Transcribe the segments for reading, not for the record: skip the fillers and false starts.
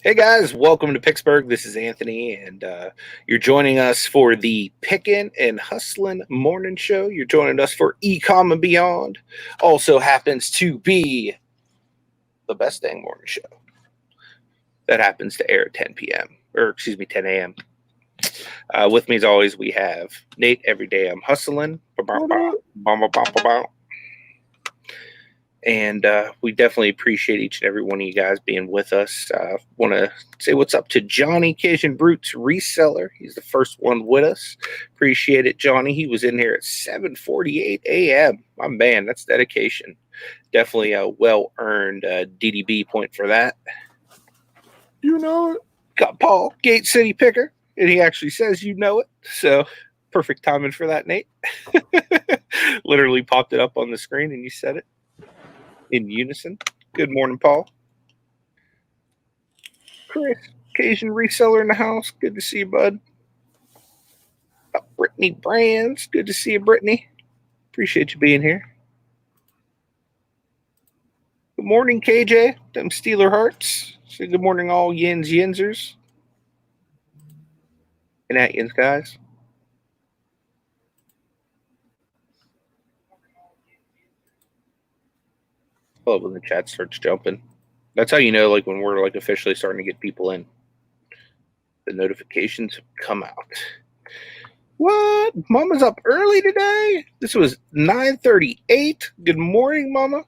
Hey guys, welcome to Picksburgh. This is Anthony, and you're joining us for the Pickin and Hustlin' Morning Show. You're joining us for ECOM and Beyond. Also happens to be the Best Dang Morning Show. That happens to air at 10 p.m. or excuse me, 10 a.m. With me as always, we have Nate. Every day I'm hustling. And we definitely appreciate each and every one of you guys being with us. Want to say what's up to Johnny Cajun Brutes Reseller. He's the first one with us. Appreciate it, Johnny. He was in here at 7:48 a.m. My man, that's dedication. Definitely a well-earned DDB point for that. You know it. Got Paul, Gate City Picker, and he actually says you know it. So perfect timing for that, Nate. Literally popped it up on the screen and you said it in unison. Good morning, Paul. Chris, Cajun Reseller in the house. Good to see you, bud. Brittany Brands. Good to see you, Brittany. Appreciate you being here. Good morning, KJ. Them Steeler Hearts. Say good morning, all Yinzers. And at Yins, guys. I love when the chat starts jumping. That's how you know, like, when we're like officially starting to get people in. The notifications come out. What? Mama's up early today? This was 9:38. Good morning, Mama.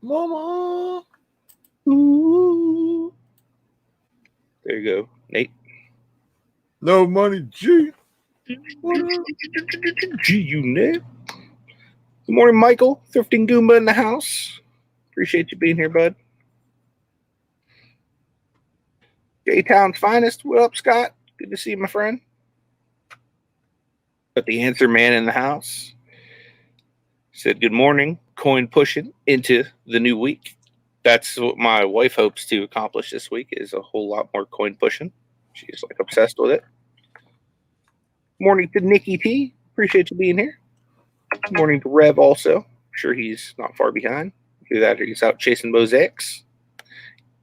Mama. Ooh. There you go, Nate. No money, G. G Unit. Good morning, Michael. Thrifting Goomba in the house. Appreciate you being here, bud. J-Town's finest. What up, Scott? Good to see you, my friend. Got the answer man in the house. Said good morning. Coin pushing into the new week. That's what my wife hopes to accomplish this week, is a whole lot more coin pushing. She's like obsessed with it. Morning to Nikki T. Appreciate you being here. Good morning to Rev also. I'm sure he's not far behind. Either that or he's out chasing mosaics.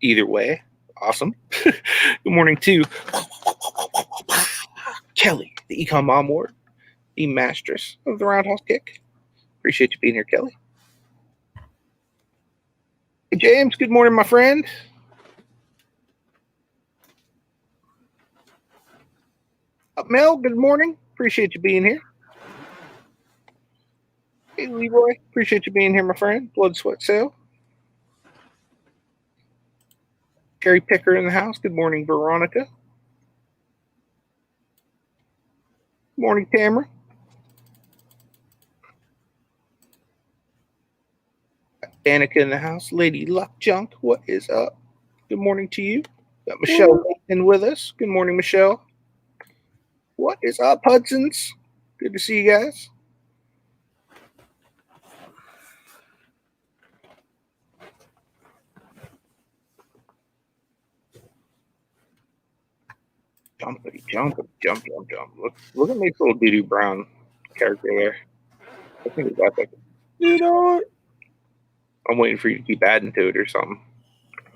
Either way, awesome. Good morning to Kelly, the Ecom Mom Ward, the mastress of the Roundhouse Kick. Appreciate you being here, Kelly. Hey, James, good morning, my friend. Up, Mel, good morning. Appreciate you being here. Hey, Leroy, appreciate you being here, my friend. Blood, Sweat, Sale. Carrie Picker in the house. Good morning, Veronica. Good morning, Tamara. Danica in the house. Lady Luck Junk, what is up? Good morning to you. Got Michelle in with us. Good morning, Michelle. What is up, Hudson's? Good to see you guys. Jumpity, jump, jump, jump, jump. Look at Nate's little doo-doo brown character there. I think it's epic. You know it. I'm waiting for you to keep adding to it or something.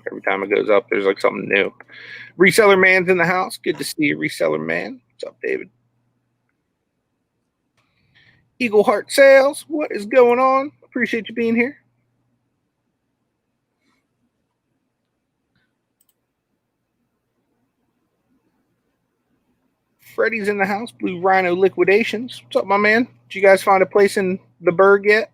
Every time it goes up, there's like something new. Reseller Man's in the house. Good to see you, Reseller Man. What's up, David? Eagle Heart Sales. What is going on? Appreciate you being here. Freddie's in the house. Blue Rhino Liquidations. What's up, my man? Did you guys find a place in the Berg yet?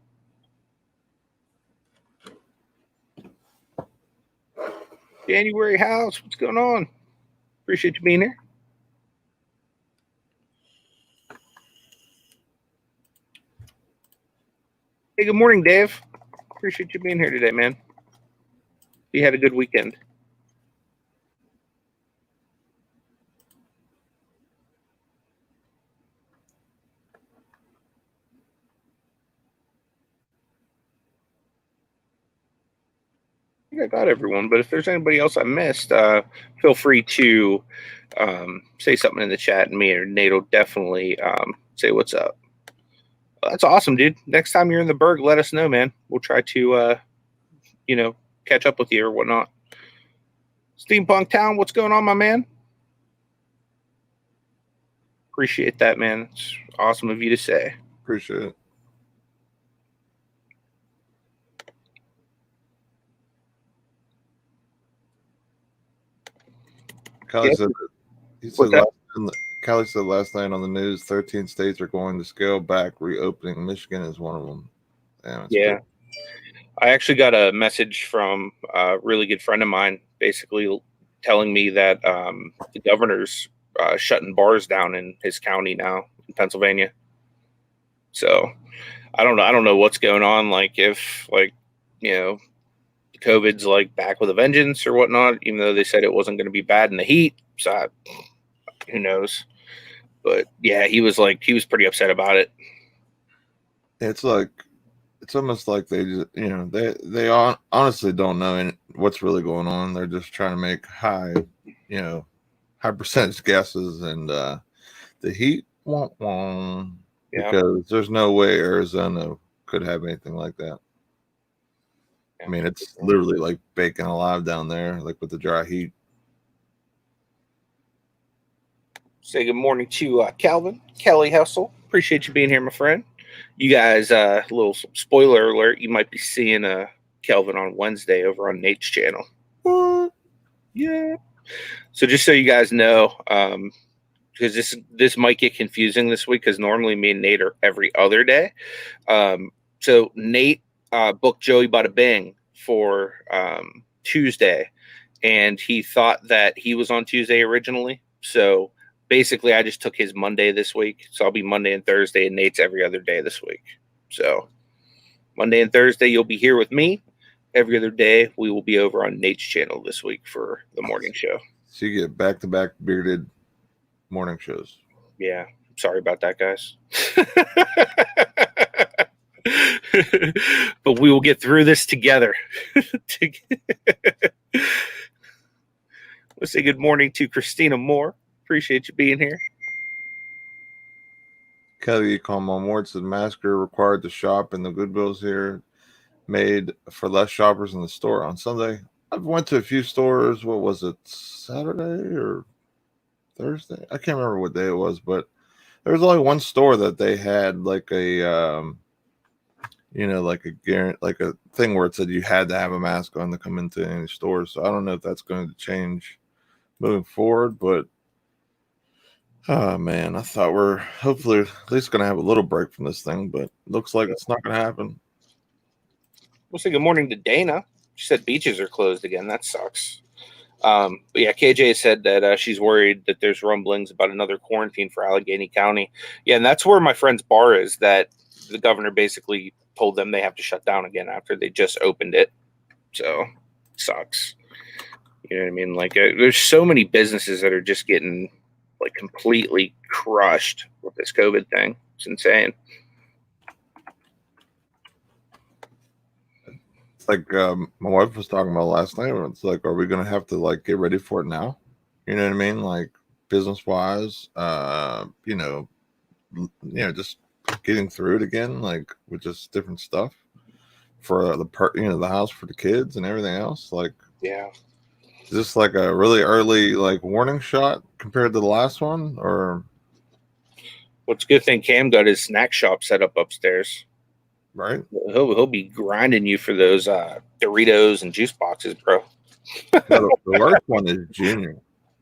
January House. What's going on? Appreciate you being here. Hey, good morning, Dave. Appreciate you being here today, man. You had a good weekend. I think I got everyone, but if there's anybody else I missed, feel free to say something in the chat, and me or Nate will definitely say what's up. Well, that's awesome, dude. Next time you're in the Berg, let us know, man. We'll try to, catch up with you or whatnot. Steampunk Town, what's going on, my man? Appreciate that, man. It's awesome of you to say. Appreciate it. Callie said Callie said last night on the news, 13 states are going to scale back reopening. Michigan is one of them. Damn, yeah. Good. I actually got a message from a really good friend of mine, basically telling me that the governor's shutting bars down in his county now in Pennsylvania. So I don't know what's going on. Like if COVID's like back with a vengeance or whatnot, even though they said it wasn't going to be bad in the heat. So who knows? But yeah, he was pretty upset about it. It's almost like they just, they honestly don't know what's really going on. They're just trying to make high percentage guesses, and the heat won't because there's no way Arizona could have anything like that. I mean, it's literally like baking alive down there, like with the dry heat. Say good morning to Calvin, Kelly Hessel. Appreciate you being here, my friend. You guys, a little spoiler alert, you might be seeing Kelvin on Wednesday over on Nate's channel. What? Yeah. So just so you guys know, because this might get confusing this week, because normally me and Nate are every other day. So Nate booked Joey Bada Bing for Tuesday, and he thought that he was on Tuesday originally. So basically, I just took his Monday this week. So I'll be Monday and Thursday, and Nate's every other day this week. So Monday and Thursday, you'll be here with me. Every other day, we will be over on Nate's channel this week for the morning show. So you get back-to-back bearded morning shows. Yeah. Sorry about that, guys. But we will get through this together. Let's say good morning to Christina Moore. Appreciate you being here. Kelly ECOM on Ward said mask are required to shop, and the Goodwills here made for less shoppers in the store on Sunday. I've went to a few stores. What was it, Saturday or Thursday? I can't remember what day it was, but there was only one store that they had like a like a thing where it said you had to have a mask on to come into any store. So I don't know if that's going to change moving forward, but oh man, I thought we're hopefully at least going to have a little break from this thing, but looks like it's not going to happen. We'll say good morning to Dana. She said beaches are closed again. That sucks. But yeah, KJ said that she's worried that there's rumblings about another quarantine for Allegheny County. Yeah, and that's where my friend's bar is, that the governor basically told them they have to shut down again after they just opened it. So, sucks. You know what I mean? Like, there's so many businesses that are just getting, like, completely crushed with this COVID thing. It's insane. It's like my wife was talking about last night. It's like, are we going to have to, like, get ready for it now? You know what I mean? Like, business-wise, just getting through it again, like, with just different stuff for the house for the kids and everything else. Like, yeah. Is this like a really early like warning shot compared to the last one, or? What's a good thing Cam got his snack shop set up upstairs. Right. He'll be grinding you for those Doritos and juice boxes, bro. No, the worst one is Junior.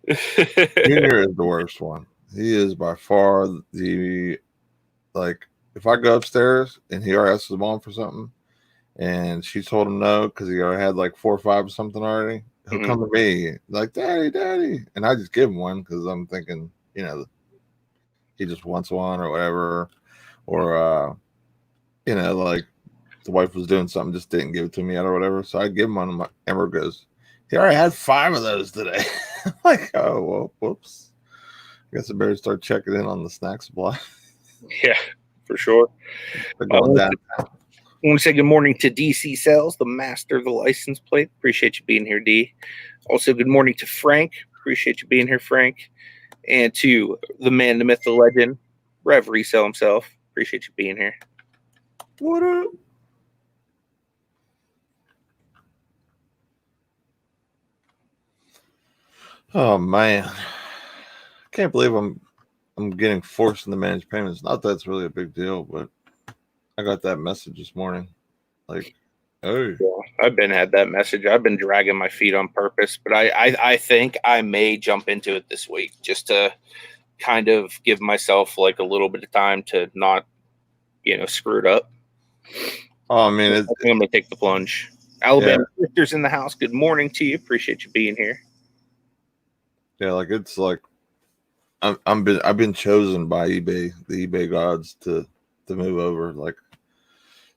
Junior is the worst one. He is by far the, like, if I go upstairs and he already asks his mom for something and she told him no because he already had like 4 or 5 or something already, he'll come to me like, daddy, and I just give him one because I'm thinking, he just wants one or whatever, or like the wife was doing something, just didn't give it to me yet or whatever, so I give him one, and Amber goes, he already had 5 of those today. I'm like, oh well, whoops, I guess I better start checking in on the snack supply. Yeah, for sure. They're going down. I want to say good morning to DC Sales, the master of the license plate. Appreciate you being here, D. Also, good morning to Frank. Appreciate you being here, Frank. And to the man, the myth, the legend, Rev Resell himself. Appreciate you being here. What up? Oh man, I can't believe I'm getting forced into managed payments. Not that it's really a big deal, but I got that message this morning. Like, oh, Yeah, I've been had that message. I've been dragging my feet on purpose, but I think I may jump into it this week just to kind of give myself like a little bit of time to not, screw it up. I mean, I think I'm gonna take the plunge. Alabama Sisters in the house. Good morning to you. Appreciate you being here. yeah, like it's like I've been chosen by eBay, the eBay gods, to move over. Like,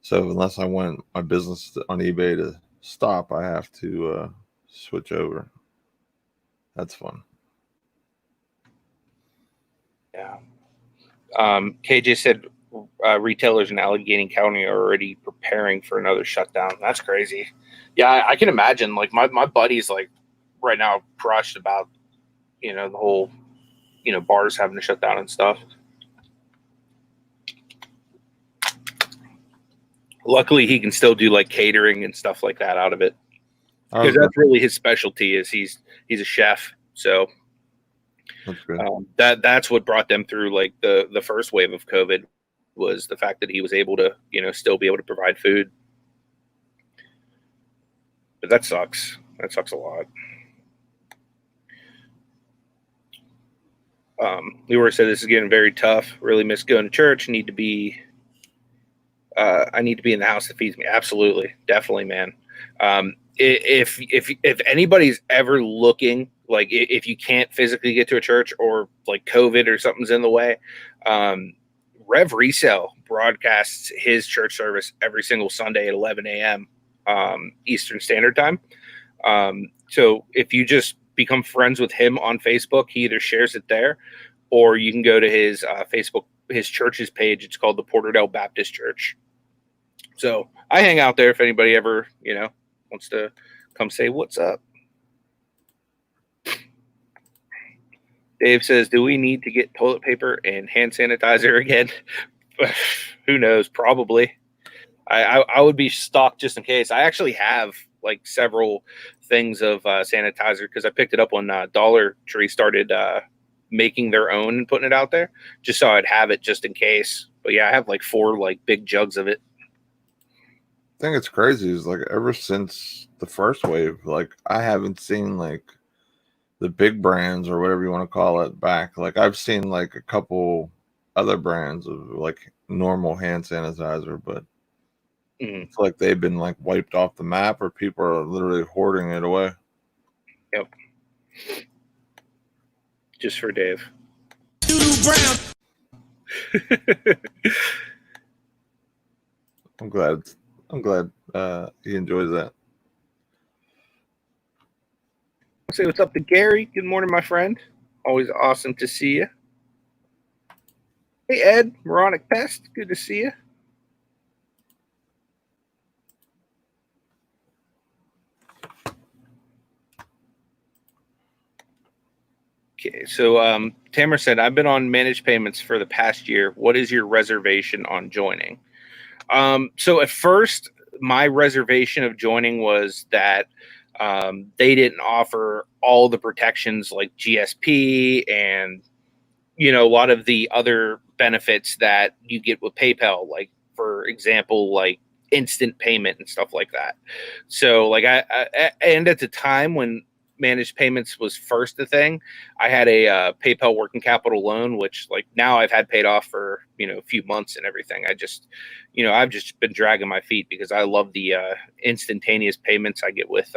so unless I want my business on eBay to stop, I have to switch over. That's fun. Yeah. KJ said retailers in Allegheny County are already preparing for another shutdown. That's crazy. Yeah, I can imagine. Like my buddy's like right now crushed about the whole bars having to shut down and stuff. Luckily, he can still do like catering and stuff like that out of it, because that's really his specialty. Is he's a chef, so that's good. That's what brought them through like the first wave of COVID, was the fact that he was able to still be able to provide food. But that sucks. That sucks a lot. Leroy said this is getting very tough. Really miss going to church. I need to be in the house that feeds me. Absolutely, definitely, man. If anybody's ever looking, like if you can't physically get to a church, or like COVID or something's in the way, Rev Resale broadcasts his church service every single Sunday at 11 a.m. Eastern Standard Time. So if you just become friends with him on Facebook, he either shares it there, or you can go to his Facebook, his church's page. It's called the Porterdale Baptist Church. So I hang out there if anybody ever, wants to come say what's up. Dave says, do we need to get toilet paper and hand sanitizer again? Who knows? Probably. I would be stocked just in case. I actually have like several things of sanitizer, because I picked it up when Dollar Tree started making their own and putting it out there, just so I'd have it just in case. But yeah, I have like 4 like big jugs of it. I think it's crazy is like ever since the first wave, like I haven't seen like the big brands or whatever you want to call it back. Like I've seen like a couple other brands of like normal hand sanitizer, but it's like they've been like wiped off the map, or people are literally hoarding it away. Yep. Just for Dave. I'm glad he enjoys that. I'll say what's up to Gary. Good morning, my friend. Always awesome to see you. Hey, Ed, Moronic Pest. Good to see you. Okay, so Tamara said, I've been on managed payments for the past year. What is your reservation on joining? So at first, my reservation of joining was that they didn't offer all the protections like GSP and, a lot of the other benefits that you get with PayPal, like, for example, like instant payment and stuff like that. So like and at the time when managed payments was first a thing, I had a PayPal working capital loan, which like now I've had paid off for a few months and everything. I just I've just been dragging my feet because I love the instantaneous payments I get with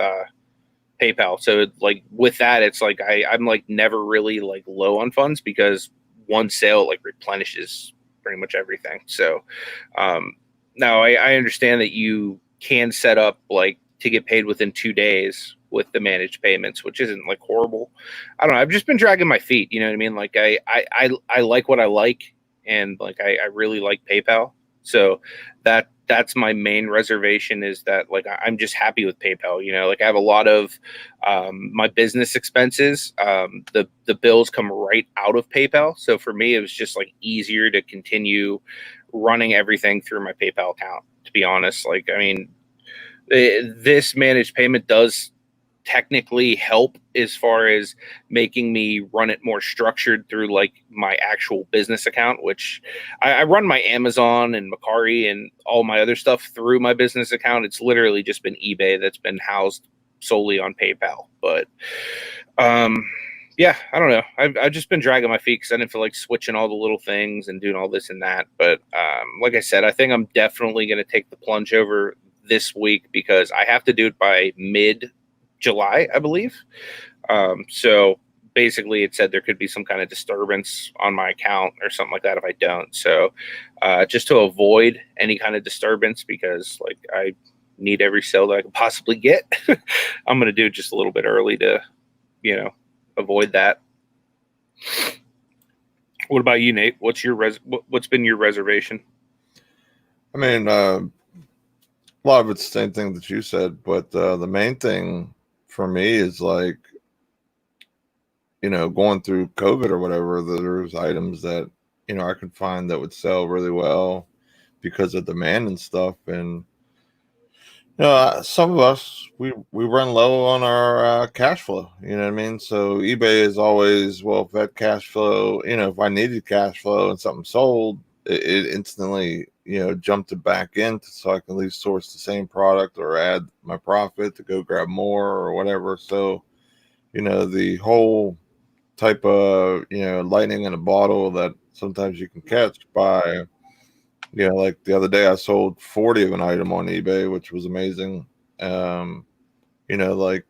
PayPal. So like with that, it's like I'm like never really like low on funds, because one sale like replenishes pretty much everything. So now I understand that you can set up like to get paid within 2 days with the managed payments, which isn't like horrible. I don't know. I've just been dragging my feet. You know what I mean? Like I like what I like, and like I really like PayPal. So that's my main reservation, is that like I'm just happy with PayPal. Like I have a lot of my business expenses. The bills come right out of PayPal. So for me, it was just like easier to continue running everything through my PayPal account, to be honest. Like, I mean, this managed payment does technically help as far as making me run it more structured through like my actual business account, which I run my Amazon and Mercari and all my other stuff through my business account. It's literally just been eBay that's been housed solely on PayPal. But yeah, I don't know. I've just been dragging my feet because I didn't feel like switching all the little things and doing all this and that. But like I said, I think I'm definitely going to take the plunge over this week because I have to do it by mid-July, I believe. So basically it said there could be some kind of disturbance on my account or something like that if I don't. So just to avoid any kind of disturbance, because like I need every sale that I could possibly get, I'm going to do it just a little bit early to, you know, avoid that. What about you, Nate? What's been your reservation? I mean, a lot of it's the same thing that you said, but the main thing for me is like, you know, going through COVID or whatever, there's items that, you know, I could find that would sell really well because of demand and stuff. And you know, some of us we run low on our cash flow. You know what I mean? So eBay is always, well, if that cash flow, you know, if I needed cash flow and something sold, it instantly, you know, jumped it back in so I can at least source the same product or add my profit to go grab more or whatever. So, you know, the whole type of, you know, lightning in a bottle that sometimes you can catch by, you know, like the other day I sold 40 of an item on eBay, which was amazing. You know, like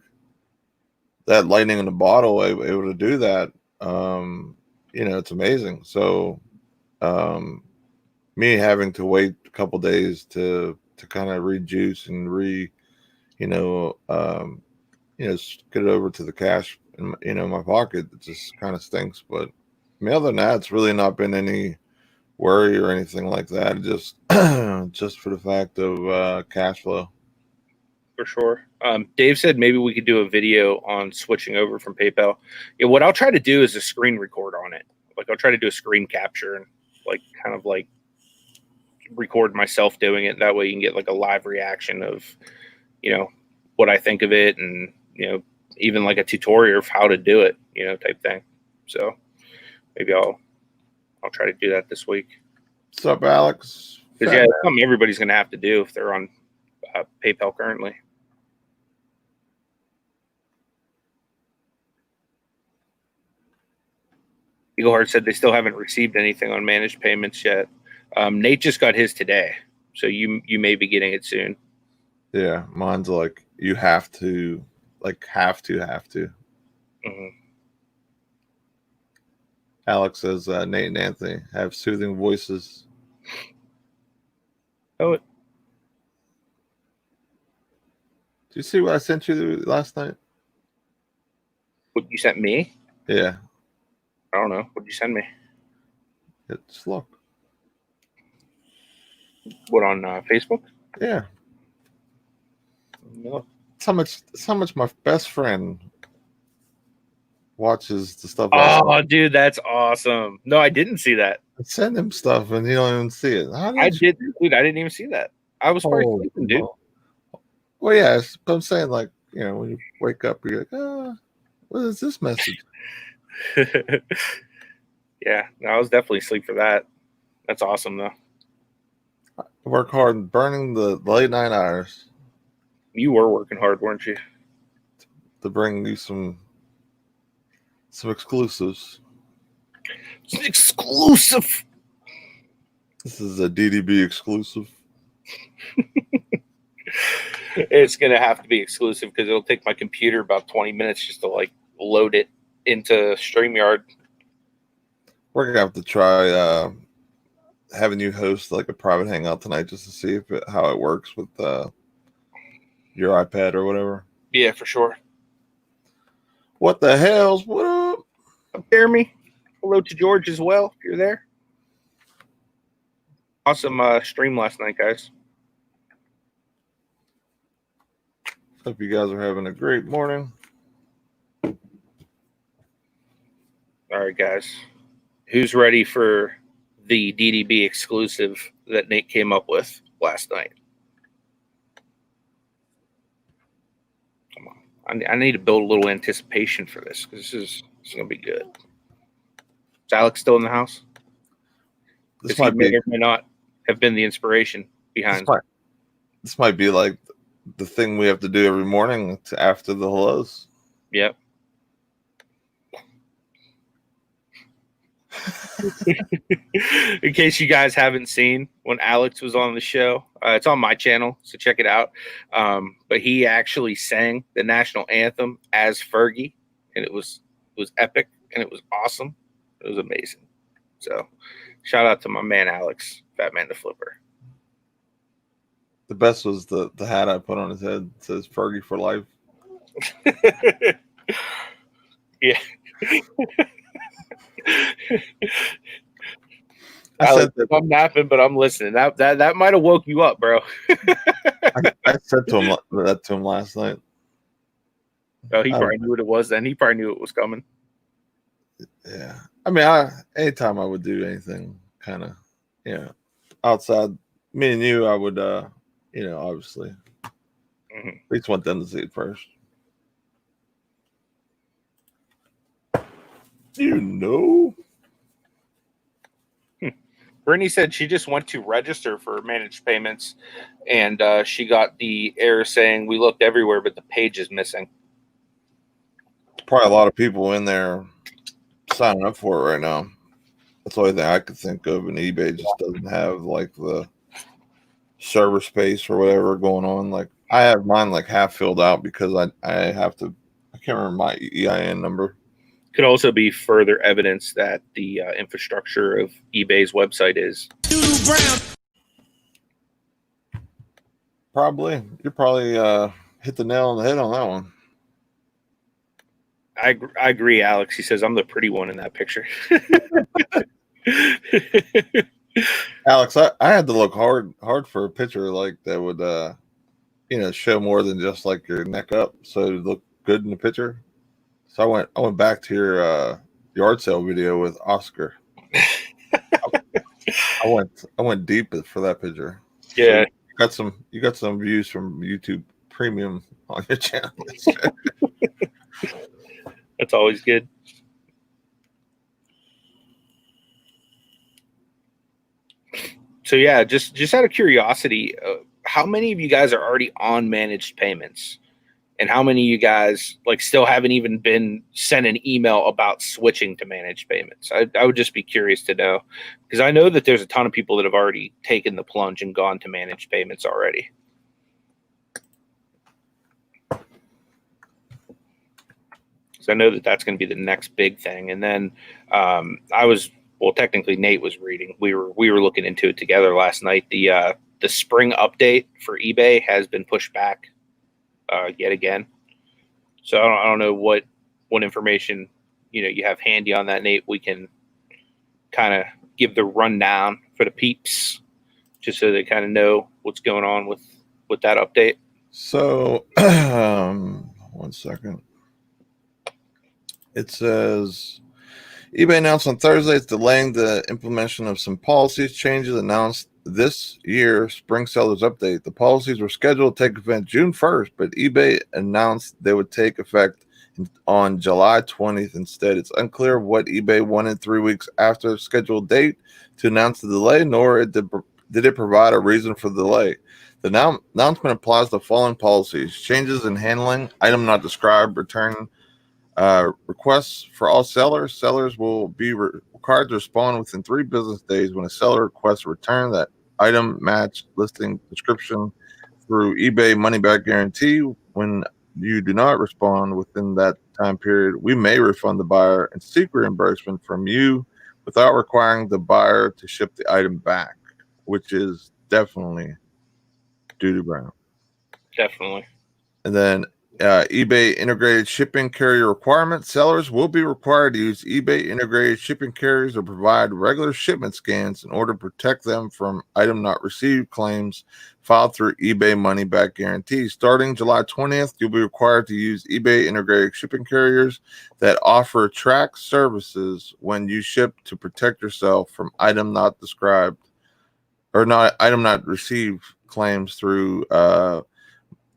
that lightning in a bottle, able to do that, you know, it's amazing. So me having to wait a couple days to kind of rejuice and you know, get it over to the cash in, you know, my pocket, it just kind of stinks. But I mean, other than that, it's really not been any worry or anything like that. Just just for the fact of cash flow. For sure. Dave said maybe we could do a video on switching over from PayPal. Yeah, what I'll try to do is a screen record on it. Like I'll try to do a screen capture and like kind of like record myself doing it. That way you can get like a live reaction of, you know, what I think of it, and you know, even like a tutorial of how to do it, you know, type thing. So maybe I'll try to do that this week. What's up, Alex? Because yeah, it's something everybody's going to have to do if they're on PayPal currently. Eagleheart said they still haven't received anything on managed payments yet. Nate just got his today, so you may be getting it soon. Yeah, mine's like you have to. Mm-hmm. Alex says Nate and Anthony have soothing voices. Oh, do you see what I sent you last night? what you sent me? Yeah. I don't know. What did you send me? Just look. What, on Facebook? Yeah. No. It's how much my best friend watches the stuff. Oh, dude, that's awesome. No, I didn't see that. I send him stuff and you don't even see it. I did, dude. I didn't even see that. I was probably sleeping, dude. Well, yeah, I'm saying, like, you know, when you wake up, you're like, what is this message? Yeah, no, I was definitely asleep for that. That's awesome, though. I work hard burning the late night hours. You were working hard, weren't you? To bring you some exclusives. It's exclusive. This is a DDB exclusive. It's gonna have to be exclusive because it'll take my computer about 20 minutes just to like load it into StreamYard. We're gonna have to try having you host like a private hangout tonight just to see how it works with your iPad or whatever. Yeah, for sure. What the hell's what up? Jeremy. Hello to George as well, if you're there. Awesome stream last night, guys. Hope you guys are having a great morning. All right, guys. Who's ready for the DDB exclusive that Nate came up with last night? Come on. I need to build a little anticipation for this because this is going to be good. Is Alex still in the house? This He may or may not have been the inspiration behind. This might be like the thing we have to do every morning after the hellos. Yep. In case you guys haven't seen when Alex was on the show, it's on my channel, so check it out. But he actually sang the national anthem as Fergie, and it was epic, and it was awesome. It was amazing. So shout out to my man Alex, Fat Man the Flipper. The best was the hat I put on his head. It says Fergie for life. Yeah. I'm napping, but I'm listening. That might have woke you up, bro. I said that to him last night. Oh, he probably knew what it was then. He probably knew it was coming. Yeah. I mean, anytime I would do anything kind of, outside me and you, I would, obviously at least want them to see it first. Brittany said she just went to register for managed payments, and she got the error saying we looked everywhere, but the page is missing. Probably a lot of people in there signing up for it right now. That's the only thing I could think of, and eBay just doesn't have like the server space or whatever going on. Like I have mine like half filled out because I can't remember my EIN number. Could also be further evidence that the infrastructure of eBay's website is. Probably. You probably hit the nail on the head on that one. I agree, Alex. He says I'm the pretty one in that picture. Alex, I had to look hard for a picture like that would show more than just like your neck up, so it would look good in the picture. So I went back to your yard sale video with Oscar. I went deep for that picture. Yeah, so you got some views from YouTube Premium on your channel. That's always good. So yeah, just out of curiosity, how many of you guys are already on managed payments? And how many of you guys like still haven't even been sent an email about switching to managed payments? I would just be curious to know, because I know that there's a ton of people that have already taken the plunge and gone to managed payments already. So I know that that's going to be the next big thing. And then technically Nate was reading. We were looking into it together last night. The spring update for eBay has been pushed back yet again. So I don't know what information you have handy on that, Nate. We can kind of give the rundown for the peeps, just so they kind of know what's going on with that update. So 1 second. It says eBay announced on Thursday it's delaying the implementation of some policies changes announced this year spring sellers update. The policies were scheduled to take effect June 1st, but eBay announced they would take effect on July 20th instead. It's unclear what eBay wanted 3 weeks after the scheduled date to announce the delay, nor did it provide a reason for the delay. The announcement applies to the following policies: changes in handling, item not described, return requests for all sellers. Sellers will be required to respond within 3 business days when a seller requests a return that item match listing description through eBay money back guarantee. When you do not respond within that time period, we may refund the buyer and seek reimbursement from you without requiring the buyer to ship the item back, which is definitely duty brown. Definitely. And then eBay integrated shipping carrier requirements. Sellers will be required to use eBay integrated shipping carriers or provide regular shipment scans in order to protect them from item not received claims filed through eBay money back guarantee. Starting July 20th, you'll be required to use eBay integrated shipping carriers that offer track services when you ship to protect yourself from item not described or item not received claims through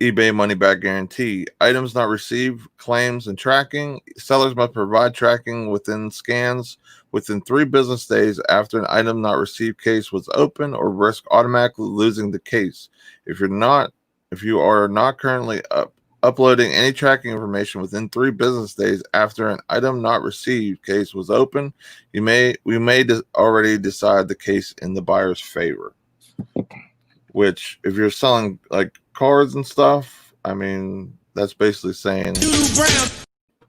eBay money back guarantee. Items not received, claims, and tracking. Sellers must provide tracking within scans within 3 business days after an item not received case was open, or risk automatically losing the case. If you are not currently uploading any tracking information within 3 business days after an item not received case was open, we may already decide the case in the buyer's favor. Which, if you're selling like cards and stuff, I mean, that's basically saying,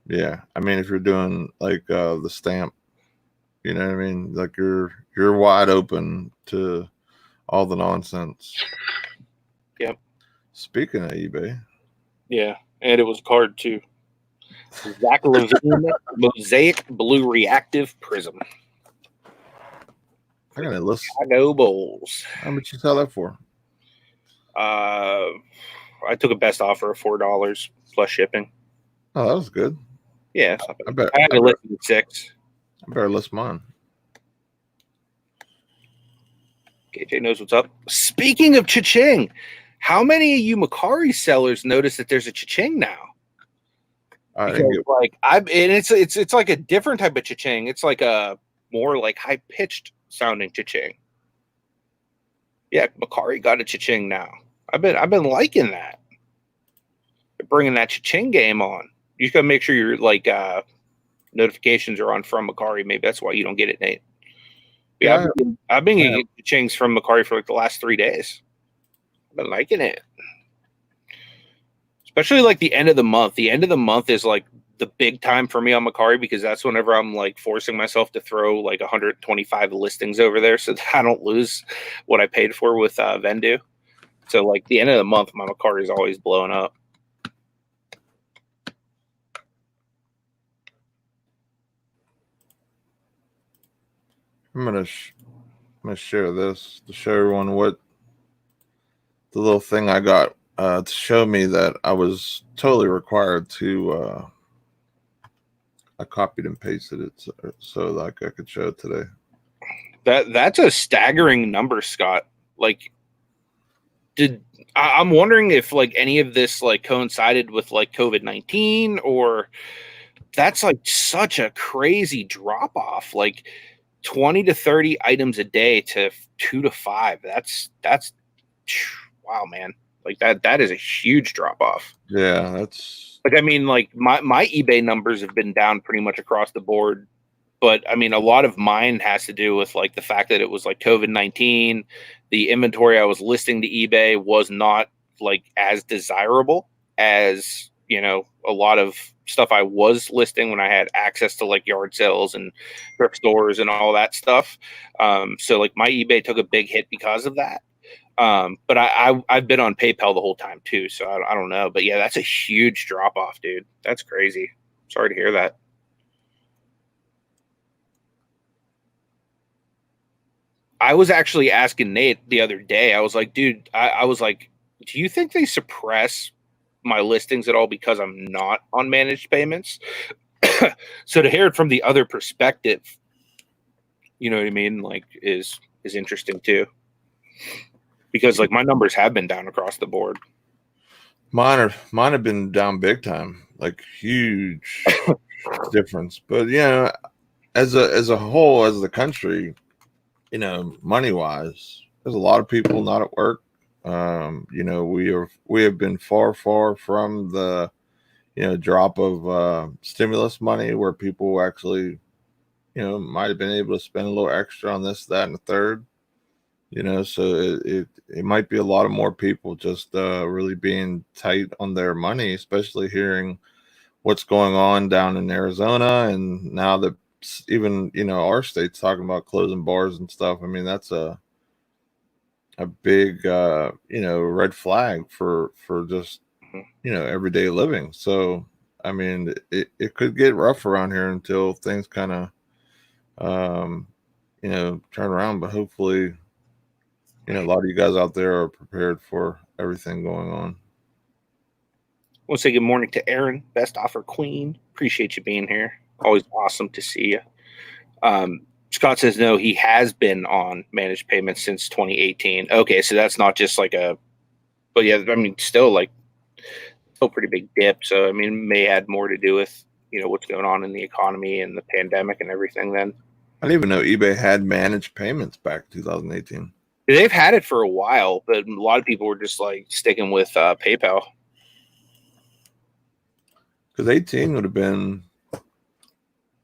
yeah. I mean, if you're doing like the stamp, you know what I mean? Like you're wide open to all the nonsense. Yep. Speaking of eBay, yeah, and it was a card too. Zach Levine Mosaic Blue Reactive Prism. I got a list. Chicago Bulls. How much you sell that for? I took a best offer of $4 plus shipping. Oh, that was good. Yeah, I bet I had to list it at 6. I better list mine. KJ knows what's up. Speaking of cha-ching, how many of you Mercari sellers notice that there's a cha-ching now? It's like a different type of cha-ching. It's like a more like high pitched sounding cha-ching. Yeah, Mercari got a cha-ching now. I've been liking that. They're bringing that cha-ching game on. You just gotta make sure your like notifications are on from Mercari. Maybe that's why you don't get it, Nate. Yeah, I've been getting cha-chings from Mercari for like the last 3 days. I've been liking it. Especially like the end of the month. The end of the month is like the big time for me on Mercari, because that's whenever I'm like forcing myself to throw like 125 listings over there so that I don't lose what I paid for with Vendu. So like the end of the month, my Mercari is always blowing up. I'm gonna share this to show everyone what the little thing I got to show me that I was totally required to. I copied and pasted it so like I could show it today. That's a staggering number, Scott. Like, I'm wondering if like any of this like coincided with like COVID-19, or that's like such a crazy drop off. Like 20 to 30 items a day to 2 to 5. That's wow, man. Like that is a huge drop off. Yeah, that's like, I mean, like my eBay numbers have been down pretty much across the board. But I mean, a lot of mine has to do with like the fact that it was like COVID-19. The inventory I was listing to eBay was not like as desirable as, you know, a lot of stuff I was listing when I had access to like yard sales and thrift stores and all that stuff. So like my eBay took a big hit because of that. But I've been on PayPal the whole time too. So I don't know. But yeah, that's a huge drop off, dude. That's crazy. Sorry to hear that. I was actually asking Nate the other day. I was like, dude, I was like, do you think they suppress my listings at all because I'm not on managed payments? So to hear it from the other perspective, you know what I mean? Like is interesting too. Because like my numbers have been down across the board. Mine have been down big time, like huge difference. But yeah, as a whole, as the country, you know, money wise, there's a lot of people not at work. You know, we have been far from the, you know, drop of stimulus money where people actually, you know, might have been able to spend a little extra on this, that, and the third. You know, so it might be a lot of more people just really being tight on their money, especially hearing what's going on down in Arizona, and now that even, you know, our state's talking about closing bars and stuff. I mean, that's a big you know, red flag for just, you know, everyday living. So I mean, it could get rough around here until things kind of you know, turn around, but hopefully, you know, a lot of you guys out there are prepared for everything going on. I want to say good morning to Aaron, best offer queen. Appreciate you being here. Always awesome to see you. Scott says no, he has been on managed payments since 2018. Okay, so that's not just like but yeah, I mean, still like still a pretty big dip. So I mean, it may had more to do with what's going on in the economy and the pandemic and everything. Then I didn't even know eBay had managed payments back in 2018. they've had it for a while, but a lot of people were just like sticking with PayPal. Because 18 would have been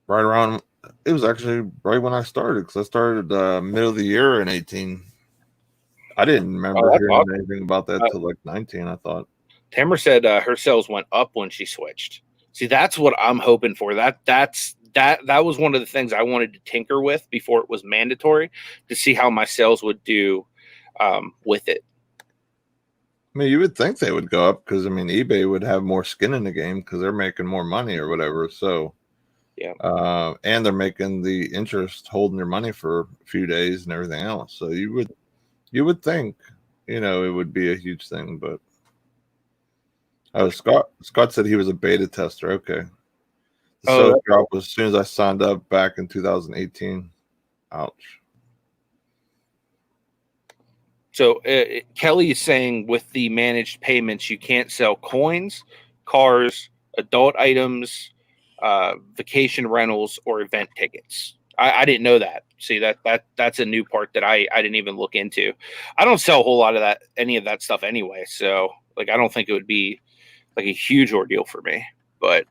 right around. It was actually right when I started, because I started middle of the year in 18. I didn't remember hearing anything about that till like 19, I thought. Tamara said her sales went up when she switched. See, that's what I'm hoping for. That was one of the things I wanted to tinker with before it was mandatory, to see how my sales would do with it. I mean, you would think they would go up, because I mean, eBay would have more skin in the game because they're making more money or whatever. So yeah, and they're making the interest holding their money for a few days and everything else. So you would think, it would be a huge thing. But Scott said he was a beta tester. Okay. The sales drop was as soon as I signed up back in 2018. Ouch. So Kelly is saying with the managed payments, you can't sell coins, cars, adult items, vacation rentals, or event tickets. I didn't know that. See, that's a new part that I didn't even look into. I don't sell a whole lot of any of that stuff anyway. So like, I don't think it would be like a huge ordeal for me, but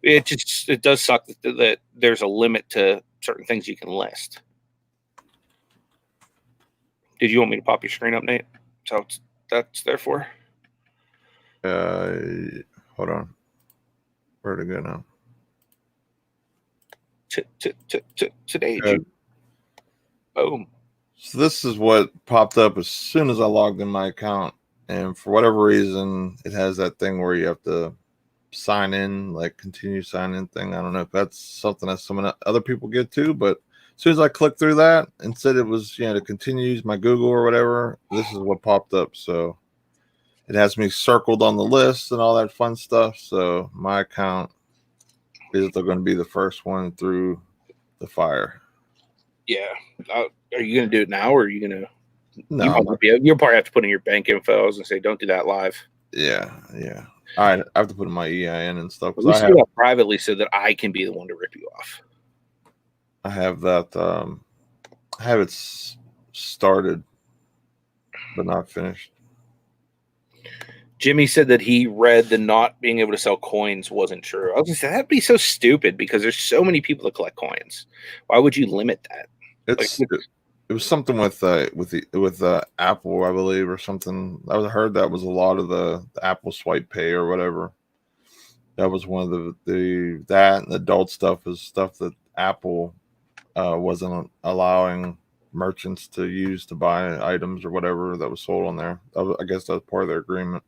it does suck that there's a limit to certain things you can list. Did you want me to pop your screen up, Nate? So that's there for. Hold on. Where'd it go now? Today. Boom. So this is what popped up as soon as I logged in my account, and for whatever reason, it has that thing where you have to sign in, like continue sign in thing. I don't know if that's something that some other people get too, but as soon as I clicked through that and said it was, to continue use my Google or whatever, this is what popped up. So it has me circled on the list and all that fun stuff. So my account is going to be the first one through the fire. Yeah. Are you going to do it now, or are you going to? No. You'll probably have to put in your bank info. I was going to say, don't do that live. Yeah. All right. I have to put in my EIN and stuff. We do that privately so that I can be the one to rip you off. I have that. I have it started, but not finished. Jimmy said that he read the not being able to sell coins wasn't true. I was going to say, that'd be so stupid, because there's so many people that collect coins. Why would you limit that? It was something with Apple, I believe, or something. I heard that was a lot of the Apple Swipe Pay or whatever. That was one of that and the adult stuff is stuff that Apple wasn't allowing merchants to use to buy items or whatever that was sold on there. I guess that was part of their agreement.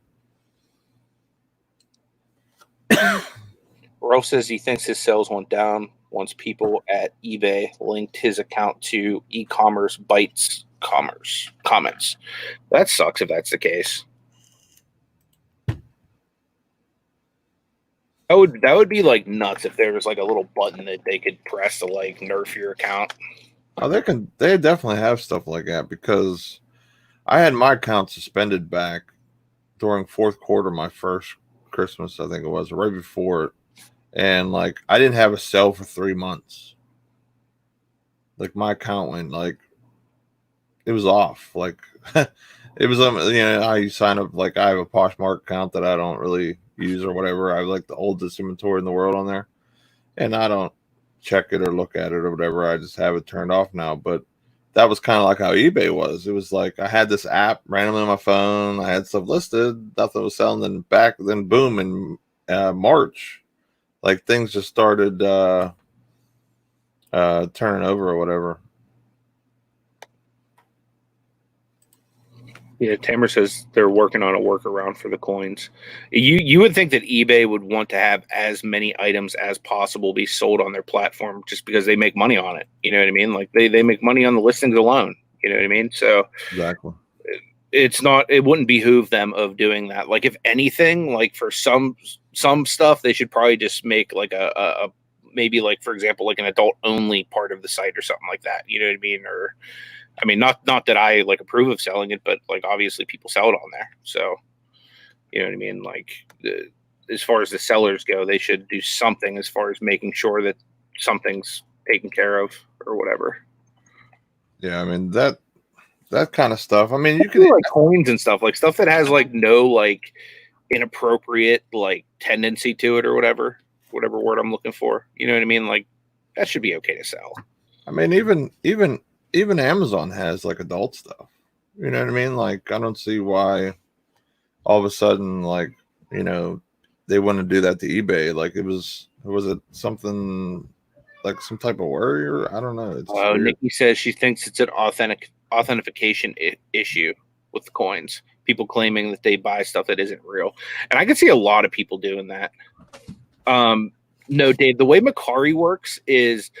Ralph says he thinks his sales went down once people at eBay linked his account to e-commerce Bytes comments. That sucks if that's the case. That would be like nuts if there was like a little button that they could press to like nerf your account. Oh, they definitely have stuff like that, because I had my account suspended back during fourth quarter, my first Christmas, I think it was, right before it. And like, I didn't have a sale for 3 months. Like, my account went like, it was off. Like, it was, how you sign up. Like, I have a Poshmark account that I don't really use or whatever. I have like the oldest inventory in the world on there, and I don't check it or look at it or whatever. I just have it turned off now. But that was kind of like how eBay was. It was like I had this app randomly on my phone. I had stuff listed, nothing was selling. Then boom, in March, like things just started turning over or whatever. Yeah, Tamer says they're working on a workaround for the coins. You would think that eBay would want to have as many items as possible be sold on their platform, just because they make money on it. You know what I mean? Like they make money on the listings alone. You know what I mean? So exactly, it wouldn't behoove them of doing that. Like, if anything, like for some stuff, they should probably just make like a maybe, like, for example, like an adult only part of the site or something like that. You know what I mean? Or I mean, not that I like approve of selling it, but like obviously people sell it on there. So, you know what I mean? Like as far as the sellers go, they should do something as far as making sure that something's taken care of or whatever. Yeah, I mean that kind of stuff. I mean, you can like coins and stuff, like stuff that has like no like inappropriate like tendency to it or whatever word I'm looking for. You know what I mean? Like that should be okay to sell. I mean, even Amazon has like adult stuff. You know what I mean? Like I don't see why all of a sudden, like, you know, they want to do that to eBay. Like was it something like some type of worry? I don't know. It's Nikki says she thinks it's an authentication issue with the coins. People claiming that they buy stuff that isn't real, and I can see a lot of people doing that. No, Dave. The way Mercari works is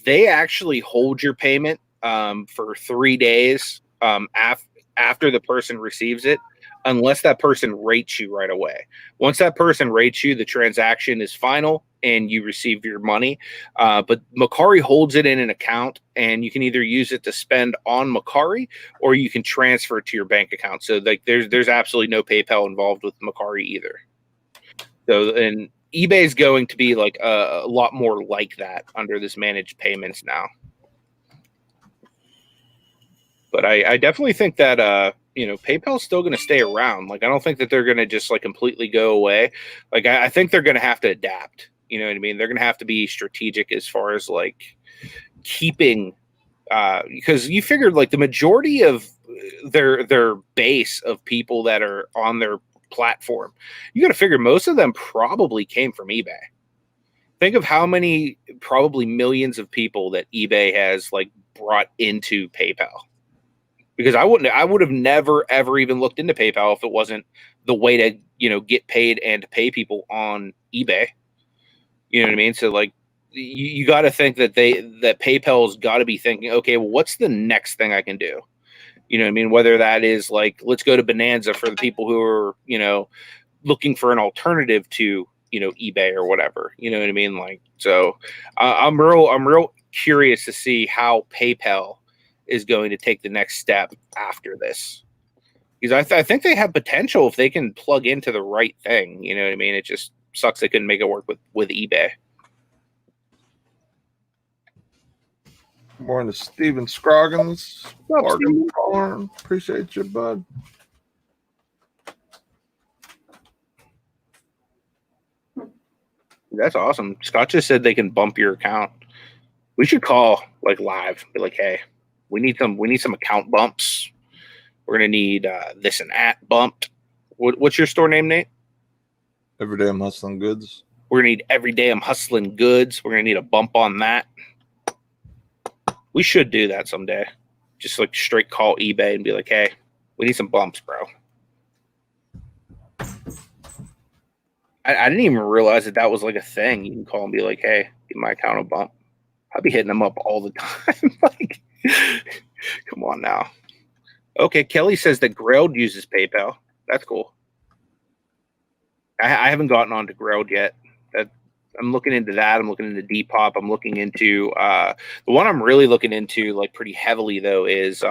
they actually hold your payment for 3 days after the person receives it, unless that person rates you right away. Once that person rates you, the transaction is final and you receive your money. But Mercari holds it in an account, and you can either use it to spend on Mercari or you can transfer it to your bank account. So like there's absolutely no PayPal involved with Mercari either. So, and eBay is going to be like a lot more like that under this managed payments now. But I definitely think that you know, PayPal is still going to stay around. Like I don't think that they're going to just like completely go away. Like I think they're going to have to adapt. You know what I mean? They're going to have to be strategic as far as like keeping, because you figured like the majority of their base of people that are on their platform, you got to figure most of them probably came from eBay. Think of how many probably millions of people that eBay has like brought into PayPal. Because I would have never ever even looked into PayPal if it wasn't the way to, you know, get paid and to pay people on eBay. You know what I mean? So like you got to think that PayPal's got to be thinking, okay, well, what's the next thing I can do? You know what I mean? Whether that is like, let's go to Bonanza for the people who are, you know, looking for an alternative to, you know, eBay or whatever. You know what I mean? Like, so I'm real curious to see how PayPal is going to take the next step after this, because I think they have potential if they can plug into the right thing. You know what I mean? It just sucks they couldn't make it work with eBay. Morning to Steven Scroggins. What's up, Steven? Appreciate you, bud. That's awesome. Scott just said they can bump your account. We should call like live, be like, hey, we need some account bumps. We're gonna need this and that bumped. What's your store name, Nate? Every day I'm hustling goods. We're gonna need every day I'm hustling goods. We're gonna need a bump on that. We should do that someday. Just like straight call eBay and be like, hey, we need some bumps, bro. I didn't even realize that was like a thing. You can call and be like, hey, give my account a bump. I'll be hitting them up all the time. Like, come on now. Okay, Kelly says that Grailed uses PayPal. That's cool. I haven't gotten onto Grailed yet. I'm looking into that. I'm looking into Depop. I'm looking into the one I'm really looking into like pretty heavily though is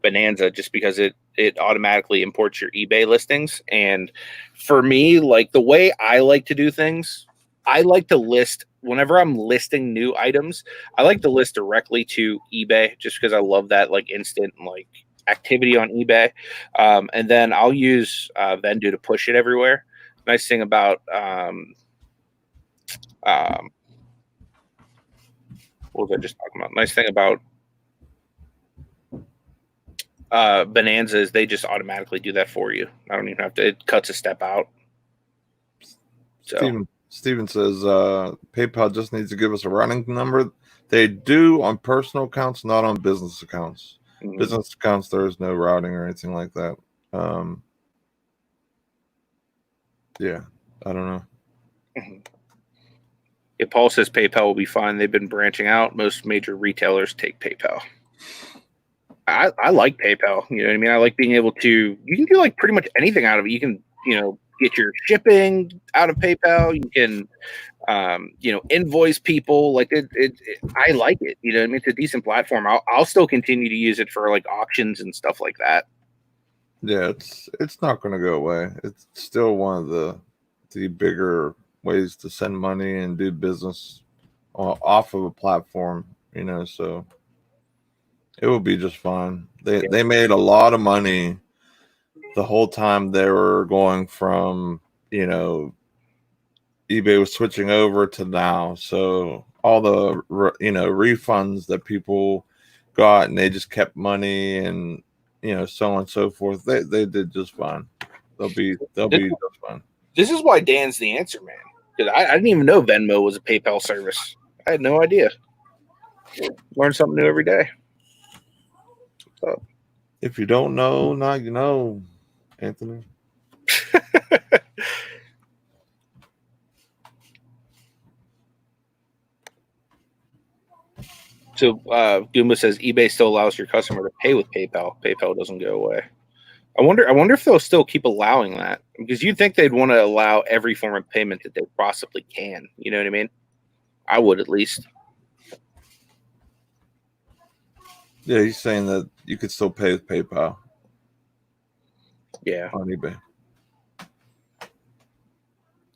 Bonanza, just because it automatically imports your eBay listings. And for me, like the way I like to do things, I like to list whenever I'm listing new items. I like to list directly to eBay just because I love that like instant like activity on eBay. And then I'll use Vendu to push it everywhere. Nice thing about what was I just talking about? Nice thing about Bonanza is they just automatically do that for you. I don't even have to. It cuts a step out. So Steven says PayPal just needs to give us a routing number. They do on personal accounts, not on business accounts. Mm-hmm. Business accounts, there is no routing or anything like that. Yeah, I don't know. Mm-hmm. Yeah, Paul says PayPal will be fine. They've been branching out. Most major retailers take PayPal. I like PayPal. You know what I mean? I like being able to, you can do like pretty much anything out of it. You can, you know, get your shipping out of PayPal. You can, you know, invoice people. Like I like it. You know what I mean? It's a decent platform. I'll still continue to use it for like auctions and stuff like that. Yeah, it's not going to go away. It's still one of the bigger ways to send money and do business off of a platform, so it will be just fine. They made a lot of money the whole time they were going from, eBay was switching over to now. So all the refunds that people got and they just kept money and so on and so forth. They did just fine. They'll be just fine. This is why Dan's the answer, man. Because I didn't even know Venmo was a PayPal service. I had no idea. Learn something new every day. So. If you don't know, now you know, Anthony. So Goomba says eBay still allows your customer to pay with PayPal. PayPal doesn't go away. I wonder if they'll still keep allowing that, because you'd think they'd want to allow every form of payment that they possibly can. You know what I mean? I would, at least. Yeah, he's saying that you could still pay with PayPal. Yeah. On eBay.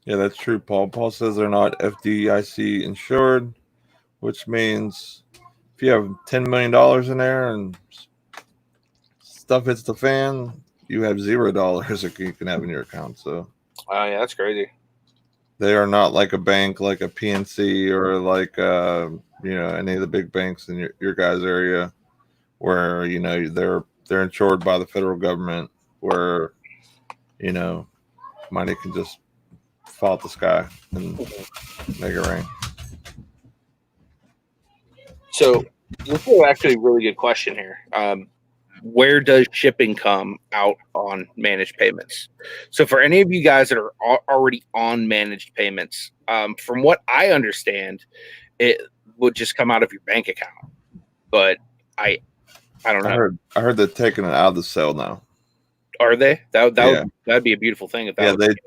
Yeah, that's true, Paul. Paul says they're not FDIC insured, which means if you have $10 million in there and stuff hits the fan, you have $0 that you can have in your account. So, Oh yeah, that's crazy. They are not like a bank, like a PNC or like any of the big banks in your guys' area, where they're insured by the federal government, where money can just fall out the sky and make it rain. So this is actually a really good question here. Where does shipping come out on managed payments? So for any of you guys that are already on managed payments, from what I understand, it would just come out of your bank account. But I don't know. I heard they're taking it out of the cell now. Are they? That'd be a beautiful thing if that was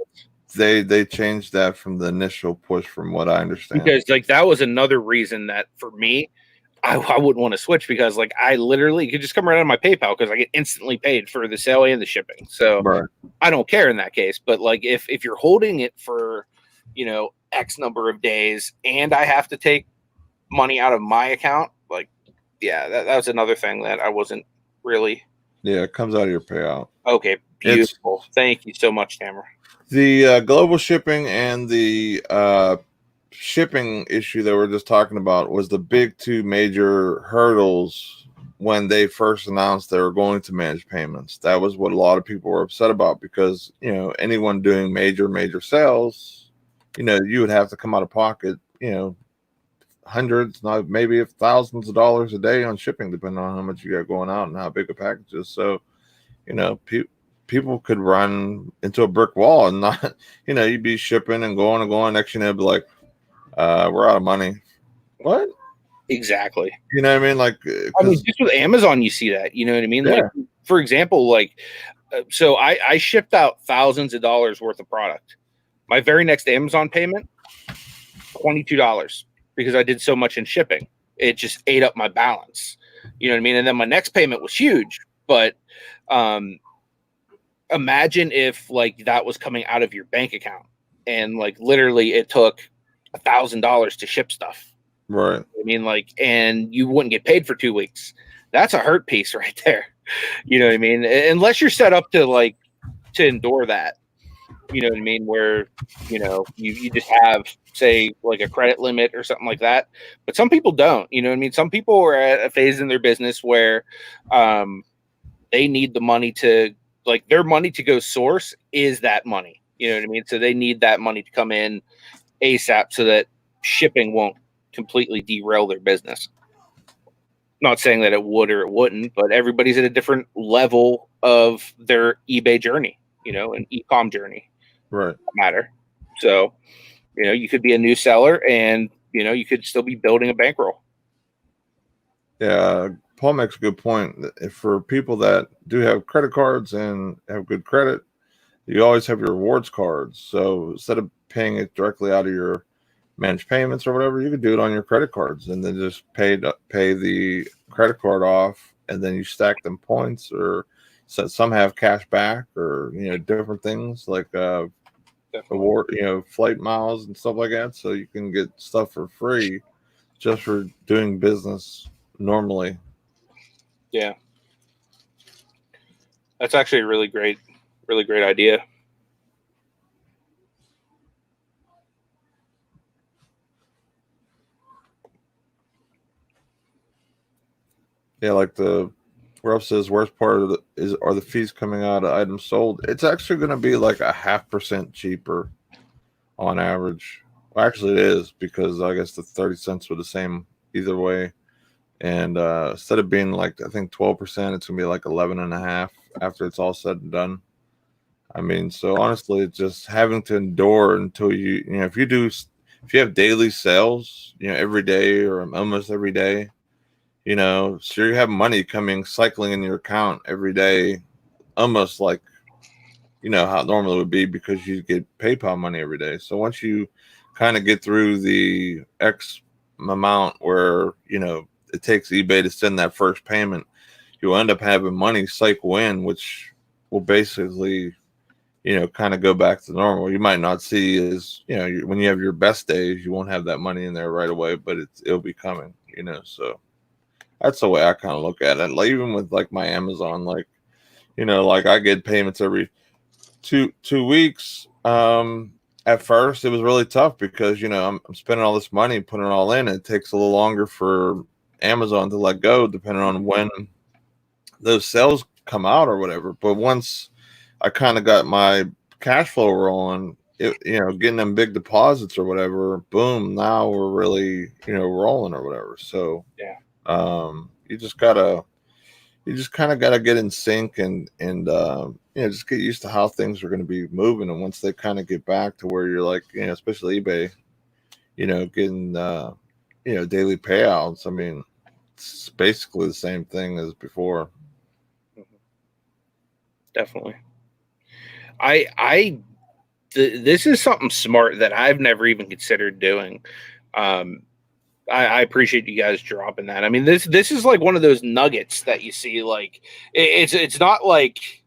they changed that from the initial push, from what I understand. Because that was another reason that for me, I wouldn't want to switch, because I literally could just come right out of my PayPal because I get instantly paid for the sale and the shipping. So right. I don't care in that case. But if you're holding it for, X number of days and I have to take money out of my account, that was another thing that I wasn't really. Yeah, it comes out of your payout. Okay, beautiful. Thank you so much, Tamara. The global shipping and the shipping issue that we're just talking about was the big two major hurdles when they first announced they were going to manage payments. That was what a lot of people were upset about, because anyone doing major sales, you would have to come out of pocket hundreds, not maybe thousands of dollars a day on shipping, depending on how much you got going out and how big a package is. So people could run into a brick wall and not, you'd be shipping and going. Next thing they'd be like, we're out of money. What? Exactly. You know what I mean? Just with Amazon, you see that. You know what I mean? Yeah. For example, so I shipped out thousands of dollars worth of product. My very next Amazon payment, $22, because I did so much in shipping. It just ate up my balance. You know what I mean? And then my next payment was huge, but imagine if that was coming out of your bank account and literally it took $1,000 to ship stuff. Right. I mean, and you wouldn't get paid for 2 weeks. That's a hurt piece right there. You know what I mean? Unless you're set up to to endure that. You know what I mean? Where, you just have, say, a credit limit or something like that. But some people don't. You know what I mean? Some people are at a phase in their business where they need the money to, their money to go source is that money. You know what I mean? So they need that money to come in ASAP so that shipping won't completely derail their business. Not saying that it would or it wouldn't, but everybody's at a different level of their eBay journey, an ECOM journey. Right. Matter. So, you could be a new seller and, you could still be building a bankroll. Yeah. Paul makes a good point. For people that do have credit cards and have good credit, you always have your rewards cards. So instead of paying it directly out of your managed payments or whatever, you could do it on your credit cards and then just pay the credit card off, and then you stack them points, or So some have cash back or different things like award flight miles and stuff like that. So you can get stuff for free just for doing business normally. Yeah, that's actually a really great idea. Yeah, like the Ruff says, worst part of are the fees coming out of items sold. It's actually going to be like a 0.5% cheaper on average. Well, actually, it is because I guess the 30 cents were the same either way. And instead of being like I think 12%, it's gonna be like 11.5 after it's all said and done. I mean, so honestly, it's just having to endure until if you have daily sales, every day or almost every day, so you have money coming cycling in your account every day, almost like how it normally would be because you get PayPal money every day. So once you kind of get through the X amount where it takes eBay to send that first payment, you'll end up having money cycle in, which will basically kind of go back to normal. You might not see as when you have your best days, you won't have that money in there right away, but it'll be coming. So that's the way I kind of look at it. Like even with like my Amazon, like like I get payments every two weeks. At first it was really tough because I'm spending all this money putting it all in. It takes a little longer for Amazon to let go depending on when those sales come out or whatever. But once I kind of got my cash flow rolling, getting them big deposits or whatever, boom, now we're really rolling or whatever. So Yeah, you just kind of got to get in sync and just get used to how things are going to be moving. And once they kind of get back to where you're like, especially eBay, getting daily payouts. I mean, it's basically the same thing as before. definitely. This is something smart that I've never even considered doing. I appreciate you guys dropping that. I mean, this is like one of those nuggets that you see. Like it's not like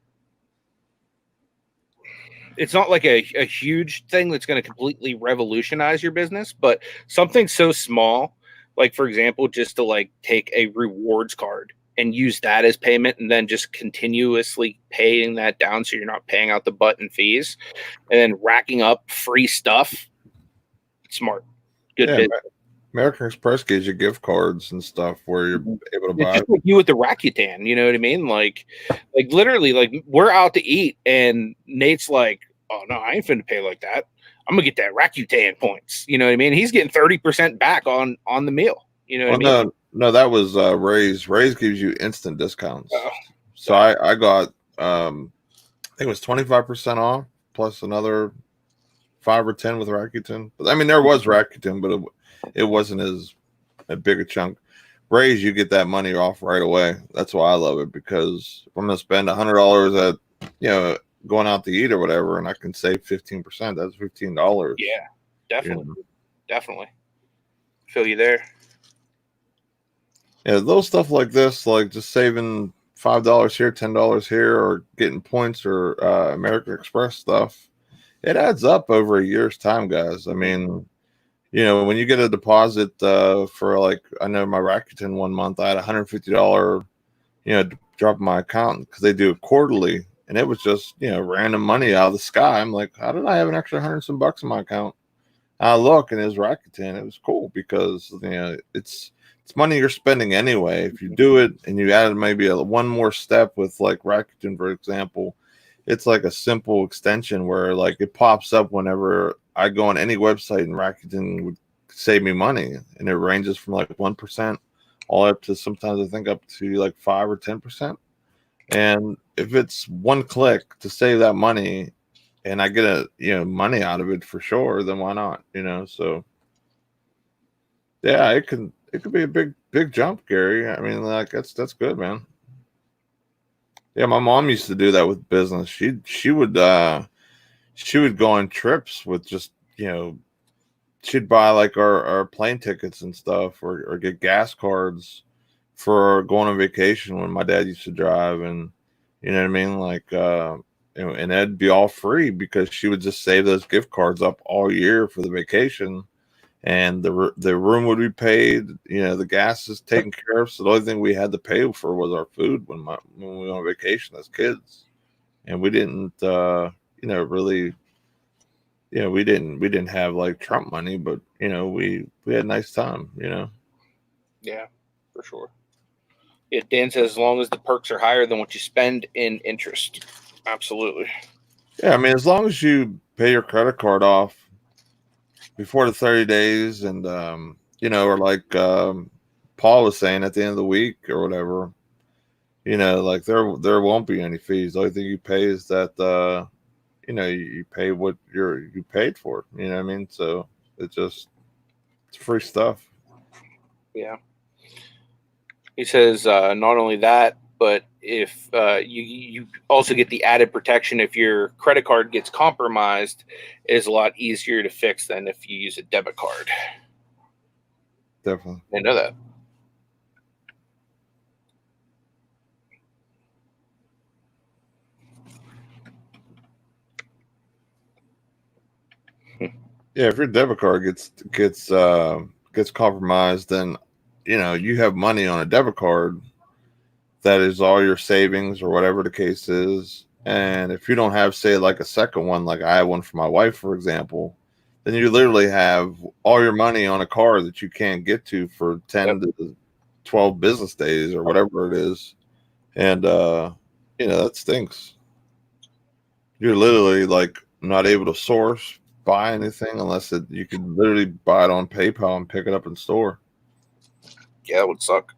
a huge thing that's going to completely revolutionize your business, but something so small, like for example, just to like take a rewards card and use that as payment and then just continuously paying that down so you're not paying out the button fees and then racking up free stuff. Smart. Good business. American Express gives you gift cards and stuff where you're able to It's buy. just like you with the Rakuten, you know what I mean? Like literally, like we're out to eat, and Nate's like, "Oh no, I ain't finna pay like that. I'm gonna get that Rakuten points." You know what I mean? He's getting 30% back on the meal. You know what I mean? No, that was Ray's. Ray's gives you instant discounts. Oh, so I got I think it was 25% off plus another 5 or 10 with Rakuten. But I mean, there was Rakuten, but it wasn't as a big a chunk. Raise, you get that money off right away. That's why I love it, because if I'm gonna spend $100 at going out to eat or whatever, and I can save 15%. That's $15. Yeah, definitely, definitely. Feel you there. Yeah, little stuff like this, like just saving $5 here, $10 here, or getting points or American Express stuff, it adds up over a year's time, guys. I mean, when you get a deposit for like, I know my Rakuten one month, I had $150, drop in my account because they do it quarterly, and it was just random money out of the sky. I'm like, how did I have an extra 100 some bucks in my account? I look, and it was Rakuten. It was cool because it's money you're spending anyway. If you do it and you added maybe one more step with like Rakuten, for example, it's like a simple extension where like it pops up whenever I go on any website, and Rakuten would save me money, and it ranges from like 1% all up to sometimes I think up to like 5 or 10%. And if it's one click to save that money, and I get money out of it for sure, then why not? So yeah, it could be a big jump, Gary. I mean, like that's good, man. Yeah, my mom used to do that with business. She would go on trips with just she'd buy like our plane tickets and stuff, or get gas cards for going on vacation when my dad used to drive. And You know what I mean? Like, and that'd be all free because she would just save those gift cards up all year for the vacation, and the room would be paid. You know, the gas is taken care of. So the only thing we had to pay for was our food when we went on vacation as kids, and we didn't, really, we didn't have like Trump money, but we had a nice time. Yeah, for sure. Yeah, Dan says as long as the perks are higher than what you spend in interest. Absolutely. Yeah, I mean, as long as you pay your credit card off before the 30 days, and or like Paul was saying, at the end of the week or whatever, like there won't be any fees. The only thing you pay is that you pay what you paid for. You know what I mean? So it's free stuff. Yeah. He says not only that, but if you also get the added protection if your credit card gets compromised, it is a lot easier to fix than if you use a debit card. Definitely. I know that. Yeah, if your debit card gets compromised, then you have money on a debit card that is all your savings or whatever the case is. And if you don't have, say, like a second one, like I have one for my wife, for example, then you literally have all your money on a card that you can't get to for 10 to 12 business days or whatever it is. And that stinks. You're literally like not able to buy anything unless you can literally buy it on PayPal and pick it up in store. Yeah, that would suck.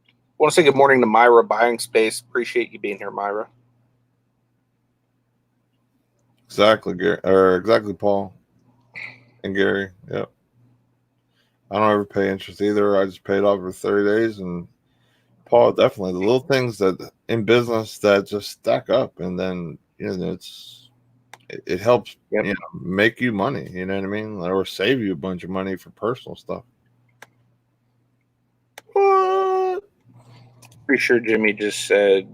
I want to say good morning to Myra Buying Space. Appreciate you being here, Myra. Exactly, Gary, or exactly, Paul and Gary. Yep. I don't ever pay interest either. I just pay it off for 30 days. And Paul, definitely the little things that in business that just stack up, and then it helps make you money. You know what I mean, or save you a bunch of money for personal stuff. What? Pretty sure Jimmy just said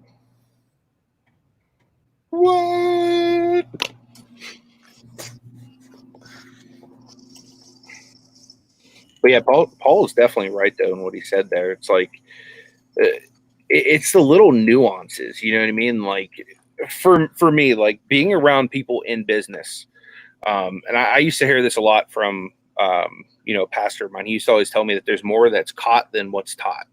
what? But yeah, Paul is definitely right though in what he said there. It's like it's the little nuances, you know what I mean? Like for me, like being around people in business, and I used to hear this a lot from a pastor of mine. He used to always tell me that there's more that's caught than what's taught.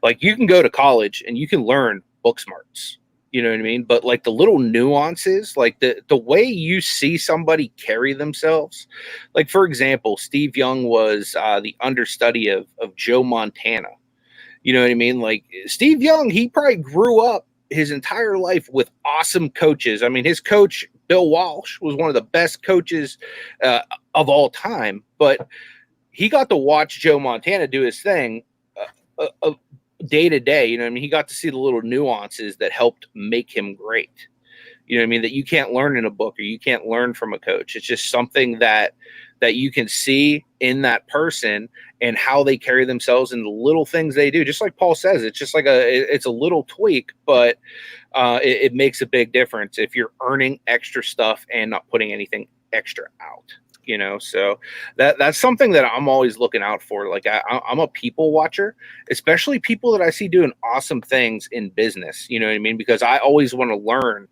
Like you can go to college and you can learn book smarts. You know what I mean? But like the little nuances, like the way you see somebody carry themselves, like for example, Steve Young was the understudy of Joe Montana. You know what I mean? Like Steve Young, he probably grew up his entire life with awesome coaches. I mean, his coach Bill Walsh was one of the best coaches of all time, but he got to watch Joe Montana do his thing day to day. You know what I mean? He got to see the little nuances that helped make him great. You know what I mean? That you can't learn in a book or you can't learn from a coach. It's just something that you can see in that person and how they carry themselves and the little things they do. Just like Paul says, it's just like it's a little tweak, but it makes a big difference if you're earning extra stuff and not putting anything extra out. So that's something that I'm always looking out for. Like I'm a people watcher, especially people that I see doing awesome things in business. You know what I mean? Because I always want to learn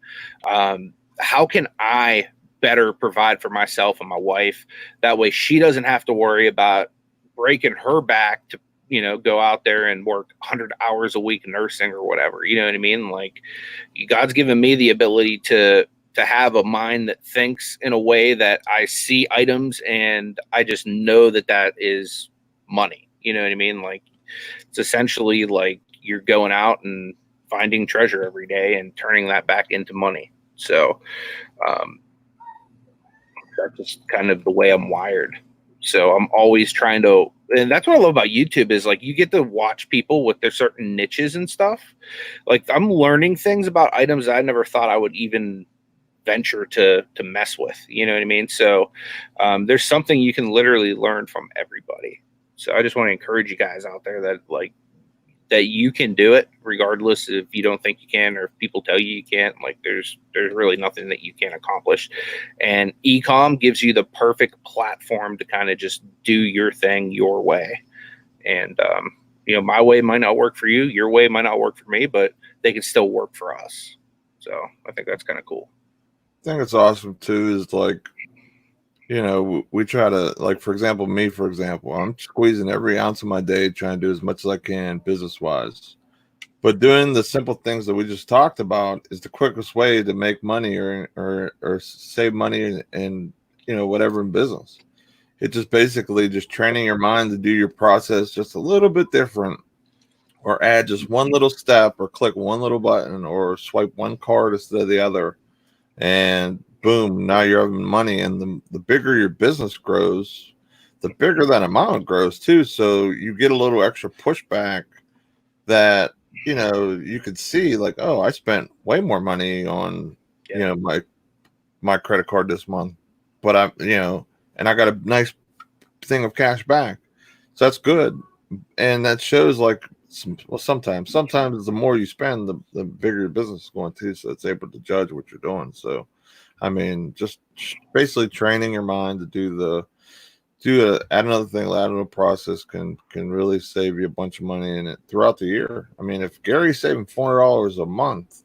how can I better provide for myself and my wife. That way she doesn't have to worry about breaking her back to go out there and work 100 hours a week nursing or whatever. You know what I mean? Like God's given me the ability to have a mind that thinks in a way that I see items and I just know that is money. You know what I mean? Like it's essentially like you're going out and finding treasure every day and turning that back into money. So that's just kind of the way I'm wired. So I'm always trying to, and that's what I love about YouTube is like you get to watch people with their certain niches and stuff. Like I'm learning things about items that I never thought I would even venture to mess with. You know what I mean? So there's something you can literally learn from everybody. So I just want to encourage you guys out there that like that you can do it regardless if you don't think you can or if people tell you can't. Like there's really nothing that you can't accomplish. And ECOM gives you the perfect platform to kind of just do your thing your way. And my way might not work for you, your way might not work for me, but they can still work for us. So I think that's kind of cool. I think it's awesome too, is like, we try to, like, for example, I'm squeezing every ounce of my day trying to do as much as I can business wise. But doing the simple things that we just talked about is the quickest way to make money or save money in whatever in business. It's just basically just training your mind to do your process just a little bit different, or add just one little step, or click one little button, or swipe one card instead of the other. And boom, now you're having money. And the bigger your business grows, the bigger that amount grows too. So you get a little extra pushback that, you could see like, oh, I spent way more money on, my credit card this month, but and I got a nice thing of cash back. So that's good. And that shows like, sometimes the more you spend, the bigger your business is going to. So it's able to judge what you're doing. So, I mean, just basically training your mind to add another thing, add another process can really save you a bunch of money in it throughout the year. I mean, if Gary's saving $400 a month,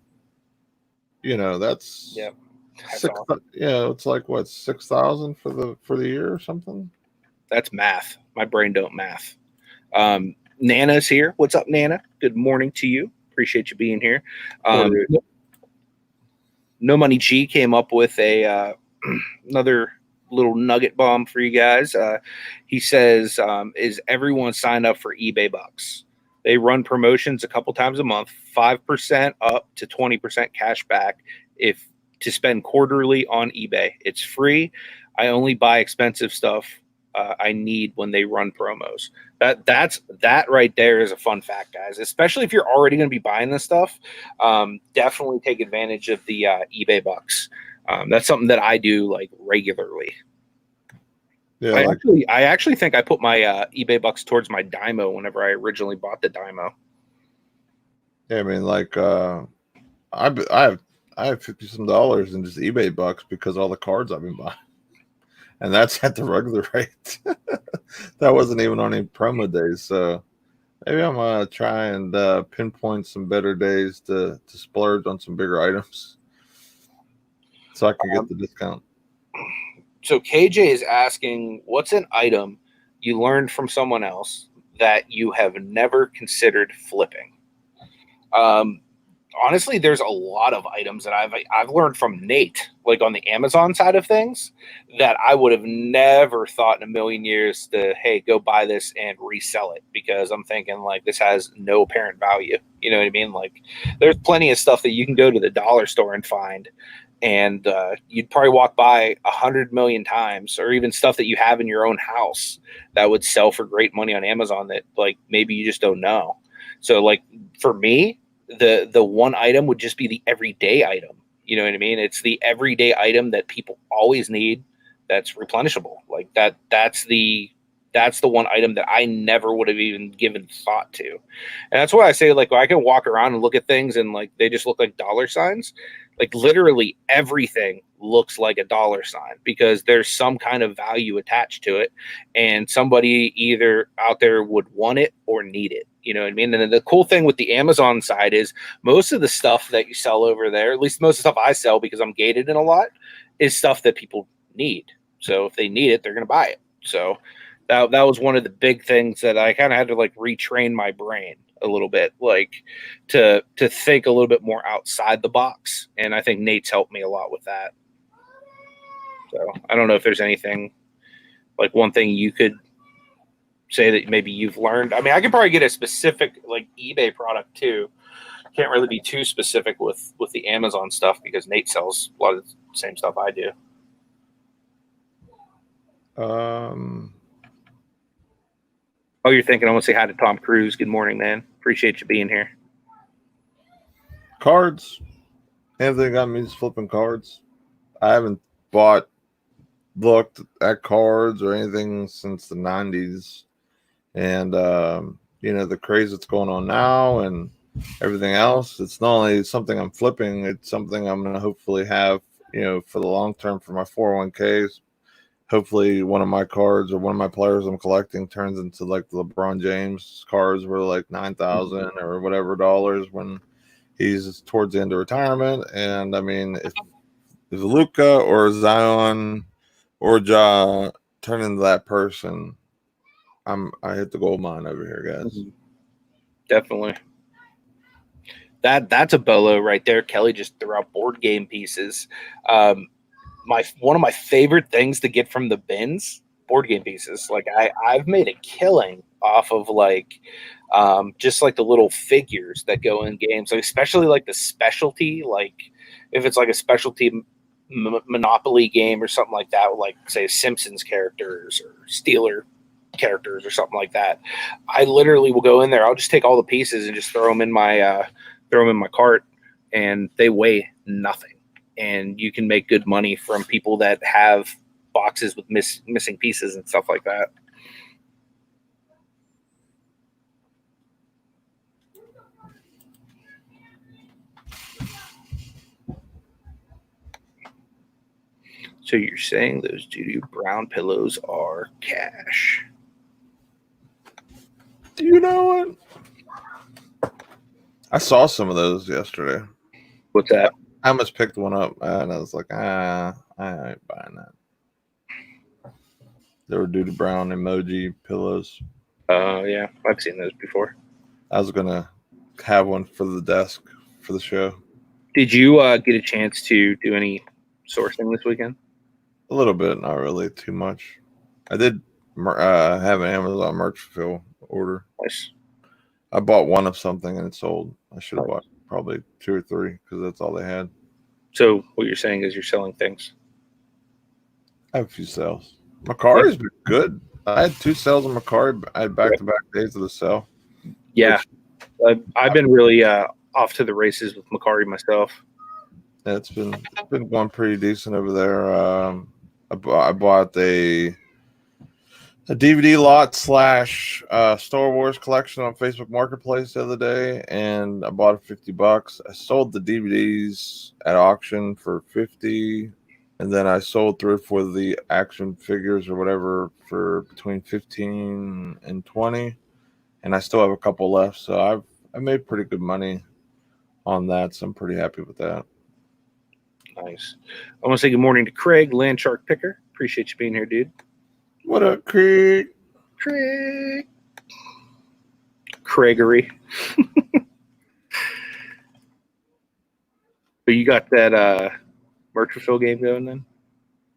that's awesome. It's like what, 6,000 for the year or something. That's math. My brain don't math. Nana's here. What's up, Nana? Good morning to you. Appreciate you being here. No Money G came up with a another little nugget bomb for you guys. He says, is everyone signed up for eBay Bucks? They run promotions a couple times a month, 5% up to 20% cash back if to spend quarterly on eBay. It's free. I only buy expensive stuff I need when they run promos. That right there is a fun fact, guys. Especially if you're already going to be buying this stuff, definitely take advantage of the eBay Bucks. That's something that I do like regularly. Yeah, I actually think I put my eBay Bucks towards my Dymo whenever I originally bought the Dymo. Yeah, I mean, like I have $50 some in just eBay Bucks because all the cards I've been buying. And that's at the regular rate. That wasn't even on any promo days. So maybe I'm going to try and pinpoint some better days to splurge on some bigger items so I can get the discount. So KJ is asking, what's an item you learned from someone else that you have never considered flipping? Honestly, there's a lot of items that I've learned from Nate, like on the Amazon side of things, that I would have never thought in a million years to, hey, go buy this and resell it, because I'm thinking like this has no apparent value. You know what I mean? Like there's plenty of stuff that you can go to the dollar store and find, and you'd probably walk by 100 million times, or even stuff that you have in your own house that would sell for great money on Amazon that like maybe you just don't know. So like for me, the one item would just be the everyday item. You know what I mean? It's the everyday item that people always need that's replenishable. Like that's the one item that I never would have even given thought to. And that's why I say, like, I can walk around and look at things and like they just look like dollar signs. Like literally everything looks like a dollar sign because there's some kind of value attached to it, and somebody either out there would want it or need it. You know what I mean? And the cool thing with the Amazon side is most of the stuff that you sell over there, at least most of the stuff I sell because I'm gated in a lot, is stuff that people need. So if they need it, they're going to buy it. So that was one of the big things that I kind of had to like retrain my brain a little bit, like to think a little bit more outside the box. And I think Nate's helped me a lot with that. So I don't know if there's anything, like one thing you could say that maybe you've learned. I mean, I could probably get a specific like eBay product too. Can't really be too specific with the Amazon stuff because Nate sells a lot of the same stuff I do. Oh, you're thinking I want to say hi to Tom Cruise. Good morning, man. Appreciate you being here. Cards. Anything got me just flipping cards. I haven't looked at cards or anything since the 90s. And the craze that's going on now and everything else. It's not only something I'm flipping, it's something I'm going to hopefully have, for the long term for my 401ks. Hopefully one of my cards or one of my players I'm collecting turns into like the LeBron James cards were like 9,000 or whatever dollars when he's towards the end of retirement. And I mean, if Luka or Zion or Ja turn into that person, I hit the gold mine over here, guys. Definitely. That's a bolo right there. Kelly just threw out board game pieces. One of my favorite things to get from the bins, board game pieces. Like I've made a killing off of like just like the little figures that go in games, like especially like the specialty, like if it's like a specialty Monopoly game or something like that, like say Simpsons characters or Steeler characters or something like that. I literally will go in there. I'll just take all the pieces and just throw them in my cart, and they weigh nothing. And you can make good money from people that have boxes with missing pieces and stuff like that. So you're saying those doo-doo brown pillows are cash? Do you know what? I saw some of those yesterday. What's that? I almost picked one up, and I was like, I ain't buying that. They were doo-doo brown emoji pillows. Yeah, I've seen those before. I was going to have one for the desk for the show. Did you get a chance to do any sourcing this weekend? A little bit, not really too much. I did have an Amazon merch fulfill order. Nice. I bought one of something and it sold. I should have bought probably 2 or 3 because that's all they had. So what you're saying is you're selling things? I have a few sales. Mercari's been good. I had 2 sales on Mercari. I had back-to-back days of the sale. Yeah. I've been really off to the races with Mercari myself. Yeah, it's been going pretty decent over there. I bought a DVD lot / Star Wars collection on Facebook Marketplace the other day, and I bought it $50. I sold the DVDs at auction for $50, and then I sold 3 or 4 of the action figures or whatever for between $15 and $20, and I still have a couple left. So I made pretty good money on that, so I'm pretty happy with that. Nice. I want to say good morning to Craig, Land Shark Picker. Appreciate you being here, dude. What up, Craig? Craigery. So you got that merch fulfill game going then?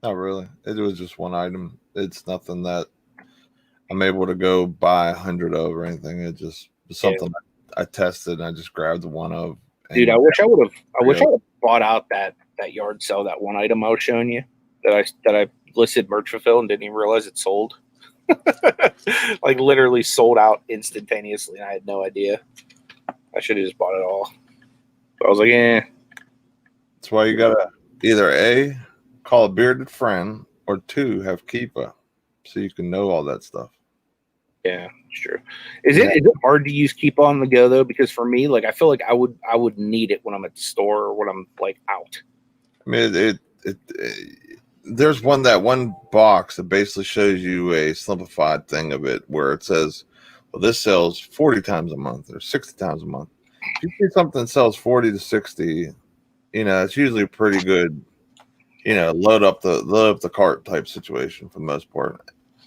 Not really. It was just one item. It's nothing that I'm able to go buy 100 of or anything. It just was something I tested and I just grabbed one of. Dude, I wish I would have bought out that yard sale, that one item I was showing you that I listed merch fulfill and didn't even realize it sold. Like literally sold out instantaneously, and I had no idea. I should have just bought it all. But I was like, That's why you gotta either A, call a bearded friend, or 2, have Keepa, so you can know all that stuff. Yeah, it's true. Is it hard to use Keep on the go though? Because for me, like I feel like I would need it when I'm at the store or when I'm like out. I mean, there's one box that basically shows you a simplified thing of it where it says, well, this sells 40 times a month or 60 times a month. If you see something that sells 40 to 60, it's usually pretty good, load up the cart type situation for the most part.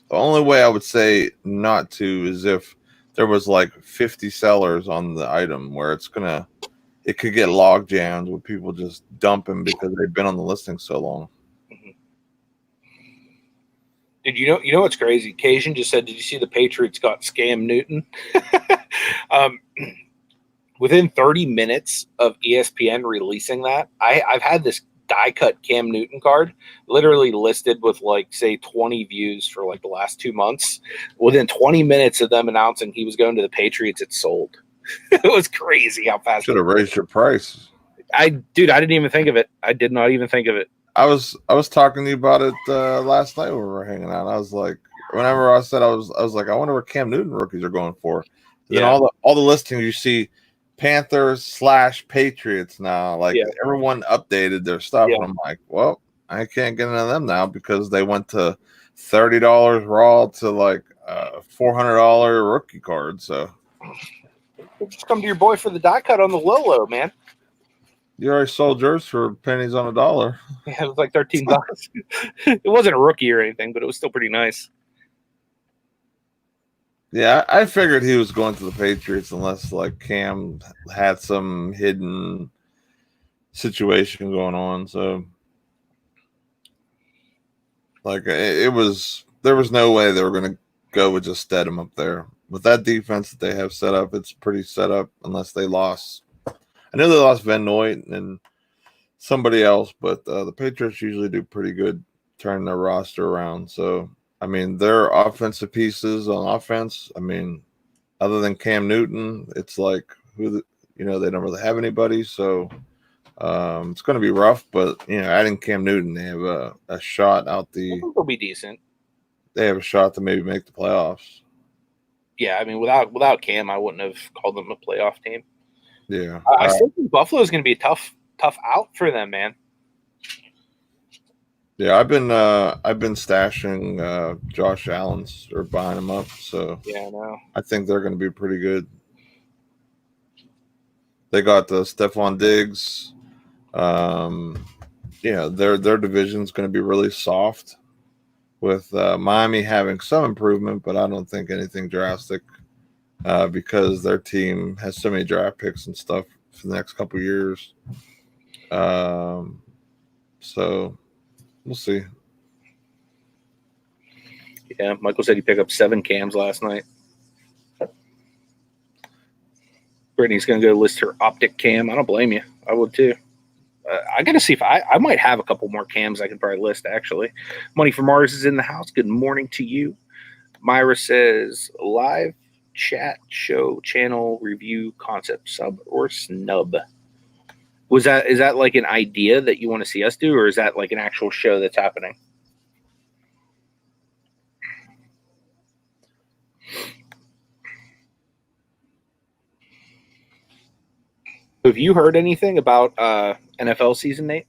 The only way I would say not to is if there was like 50 sellers on the item where it could get log jammed with people just dumping because they've been on the listing so long. Did you know what's crazy? Cajun just said, did you see the Patriots got Scam Newton? Within 30 minutes of ESPN releasing that, I've had this die cut Cam Newton card literally listed with like say 20 views for like the last 2 months. Within 20 minutes of them announcing he was going to the Patriots, it sold. It was crazy how fast. Should have raised your price. I didn't even think of it. I did not even think of it. I was talking to you about it last night when we were hanging out. I was like, whenever I said I was like, I wonder what Cam Newton rookies are going for. Then all the listings you see Panthers/Patriots now. Like everyone updated their stuff, and I'm like, well, I can't get into them now because they went to $30 raw to like $400 rookie card. So just come to your boy for the die cut on the low, man. You already sold yours for pennies on a dollar. Yeah, it was like $13. It wasn't a rookie or anything, but it was still pretty nice. Yeah, I figured he was going to the Patriots unless like Cam had some hidden situation going on. So like there was no way they were going to go with just Stedham up there. With that defense that they have set up, it's pretty set up unless they lost. I know they lost Van Noy and somebody else, but the Patriots usually do pretty good turning their roster around. So I mean, their offensive pieces on offense, I mean, other than Cam Newton, it's like they don't really have anybody. So it's going to be rough, but adding Cam Newton, they have a shot out I think they'll be decent. They have a shot to maybe make the playoffs. Yeah, I mean, without Cam, I wouldn't have called them a playoff team. Yeah, I still think Buffalo is going to be a tough out for them, man. Yeah, I've been stashing Josh Allen's or buying them up. So yeah, no, I think they're going to be pretty good. They got the Stephon Diggs. Their division's going to be really soft, with Miami having some improvement, but I don't think anything drastic because their team has so many draft picks and stuff for the next couple of years. So. We'll see. Yeah, Michael said he picked up 7 cams last night. Brittany's going to go list her optic cam. I don't blame you. I would too. I got to see if I might have a couple more cams I can probably list, actually. Money for Mars is in the house. Good morning to you. Myra says, live chat show channel review concept sub or snub. Is that like an idea that you want to see us do, or is that like an actual show that's happening? Have you heard anything about NFL season, Nate?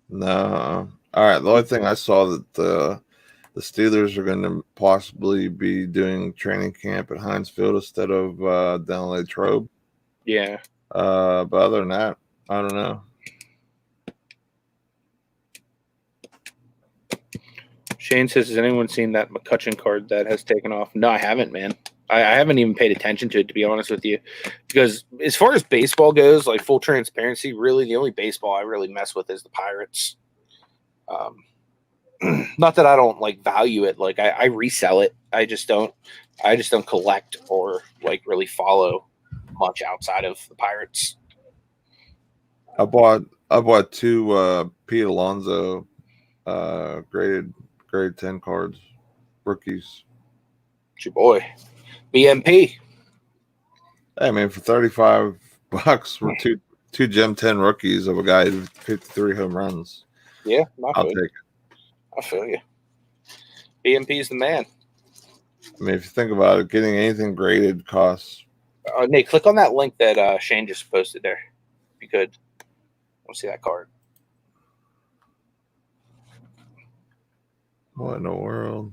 No. All right. The only thing I saw that the Steelers are going to possibly be doing training camp at Heinz Field instead of down Strobe. Yeah. But other than that, I don't know. Shane says, has anyone seen that McCutcheon card that has taken off? No, I haven't, man. I haven't even paid attention to it, to be honest with you. Because as far as baseball goes, like full transparency, really the only baseball I really mess with is the Pirates. Not that I don't like value it. Like I resell it. I just don't collect or like really follow much outside of the Pirates. I bought 2 Pete Alonso grade 10 cards, rookies. It's your boy, BMP. Hey man, for $35 for two Gem 10 rookies of a guy who 53 home runs. Yeah, I'll take it. I feel you. BMP is the man. I mean, if you think about it, getting anything graded costs. Nate, click on that link that Shane just posted there. If you could. I want to see that card. What in the world?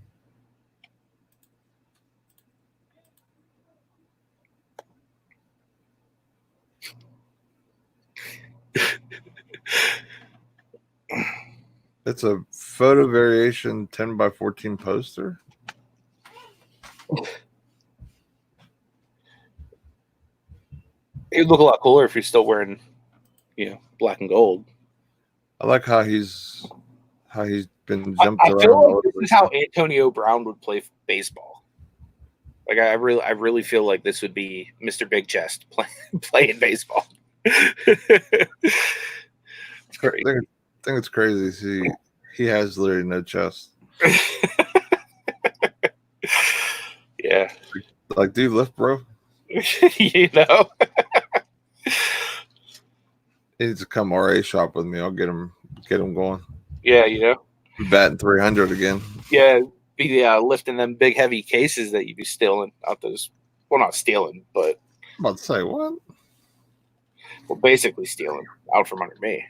It's a photo variation 10x14 poster. It'd look a lot cooler if you're still wearing, black and gold. I like how he's been jumped around. I feel like this is how Antonio Brown would play baseball. Like I really feel like this would be Mr. Big Chest playing baseball. It's crazy. I think it's crazy. He has literally no chest. Yeah. Like, dude, lift, bro. You know. He needs to come RA shop with me. I'll get him going. Yeah, you know. Be batting 300 again. Yeah, be lifting them big heavy cases that you'd be stealing out those Well, not stealing, but I'm about to say what? well, basically stealing out from under me.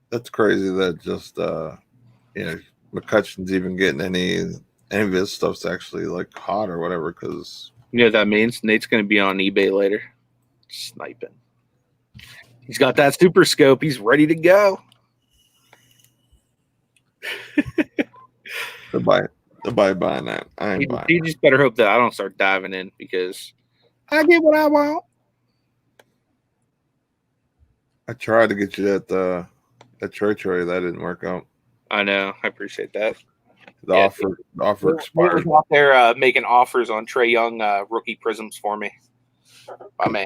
That's crazy that just McCutcheon's even getting any of his stuff's actually like hot or whatever, because You know what that means? Nate's going to be on eBay later, sniping. He's got that super scope. He's ready to go. Nobody buying that. I ain't buying You just better hope that I don't start diving in, because I get what I want. I tried to get you that church area. That didn't work out. I know. I appreciate that. The offer expired. Out there making offers on Trae Young rookie prisms for me. My man.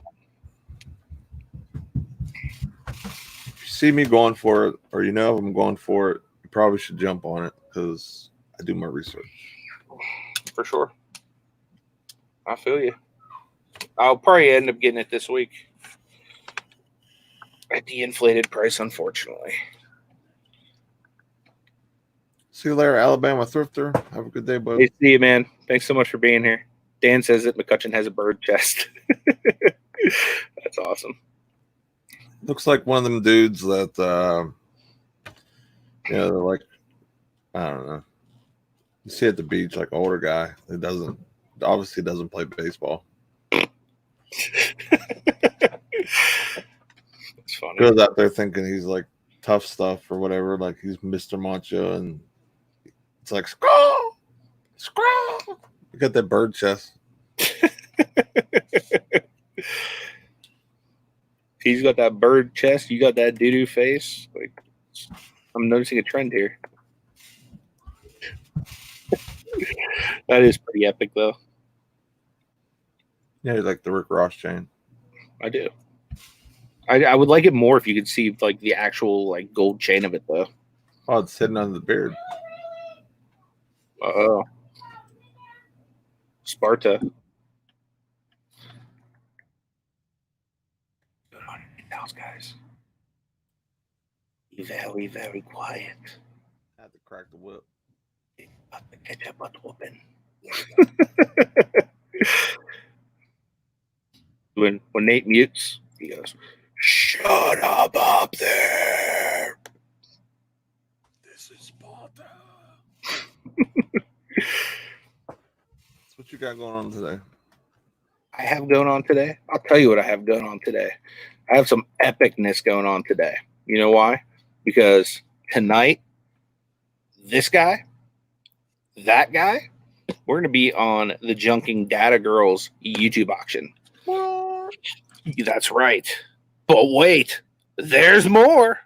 If you see me going for it, or if I'm going for it, you probably should jump on it, because I do my research. For sure. I feel you. I'll probably end up getting it this week at the inflated price, unfortunately. See you later, Alabama Thrifter. Have a good day, bud. Hey, see you, man. Thanks so much for being here. Dan says that McCutcheon has a bird chest. That's awesome. Looks like one of them dudes that, they're like, I don't know. You see at the beach, like an older guy that obviously doesn't play baseball. That's funny. Goes out there thinking he's like tough stuff or whatever, like he's Mr. Macho, and it's like scroll. You got that bird chest. He's got that bird chest. You got that doo-doo face. Like, I'm noticing a trend here. That is pretty epic, though. Yeah, you like the Rick Ross chain. I do. I would like it more if you could see like the actual like gold chain of it, though. Oh, it's sitting on the beard. Oh, Sparta. Good on your nails, guys. Be very, very quiet. I have to crack the whip. About to catch a butt whooping. when Nate mutes, he goes, "Shut up there. This is Sparta." That's what you got going on today. I have going on today? I'll tell you what I have going on today. I have some epicness going on today. You know why? Because tonight, this guy, that guy, we're going to be on the Junking Data Girls YouTube auction. What? That's right. But wait, there's more.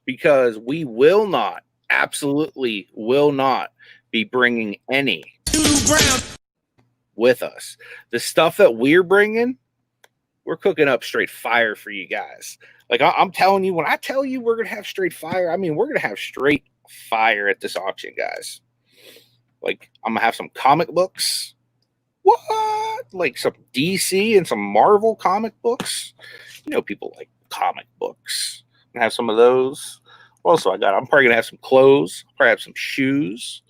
Because we will not, absolutely will not be bringing any with us. The stuff that we're bringing, we're cooking up straight fire for you guys. Like I'm telling you, when I tell you we're going to have straight fire, I mean, we're going to have straight fire at this auction, guys. Like, I'm going to have some comic books. What? Like some DC and some Marvel comic books. You know, people like comic books. I'm going to have some of those. Also, I'm probably going to have some clothes. Probably have some shoes.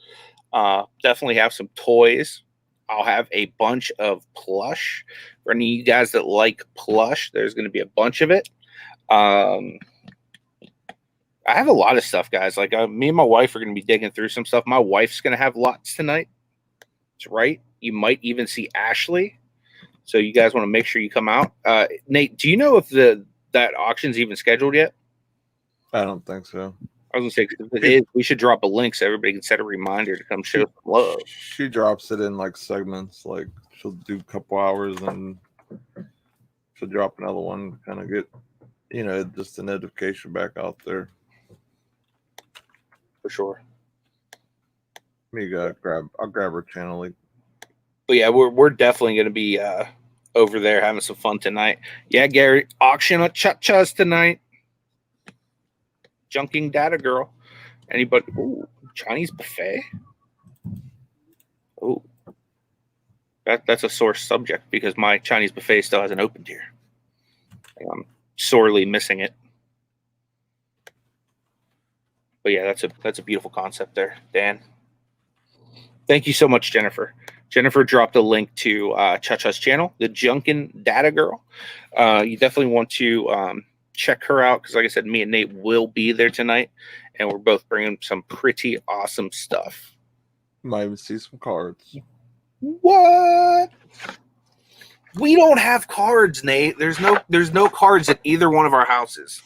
Definitely have some toys. I'll have a bunch of plush. For any of you guys that like plush, there's going to be a bunch of it. I have a lot of stuff, guys. Like me and my wife are going to be digging through some stuff. My wife's going to have lots tonight. That's right. You might even see Ashley. So you guys want to make sure you come out. Nate, do you know if that auction's even scheduled yet? I don't think so. I was going to say, if it is, we should drop a link so everybody can set a reminder to come show some love. She drops it in like segments. Like she'll do a couple hours and she'll drop another one to kind of get, just a notification back out there. For sure. I'll grab her channel link. But yeah, we're definitely going to be over there having some fun tonight. Yeah, Gary, auction at Cha-Cha's tonight. Junking Data Girl. Anybody? Ooh, Chinese buffet. Oh, that's a sore subject because my Chinese buffet still hasn't opened here. I'm sorely missing it. But yeah, that's a beautiful concept there, Dan. Thank you so much, Jennifer. Jennifer dropped a link to Cha-Cha's channel, the Junkin Data Girl. You definitely want to check her out because, like I said, me and Nate will be there tonight, and we're both bringing some pretty awesome stuff. Might even see some cards. What? We don't have cards, Nate. There's no cards at either one of our houses.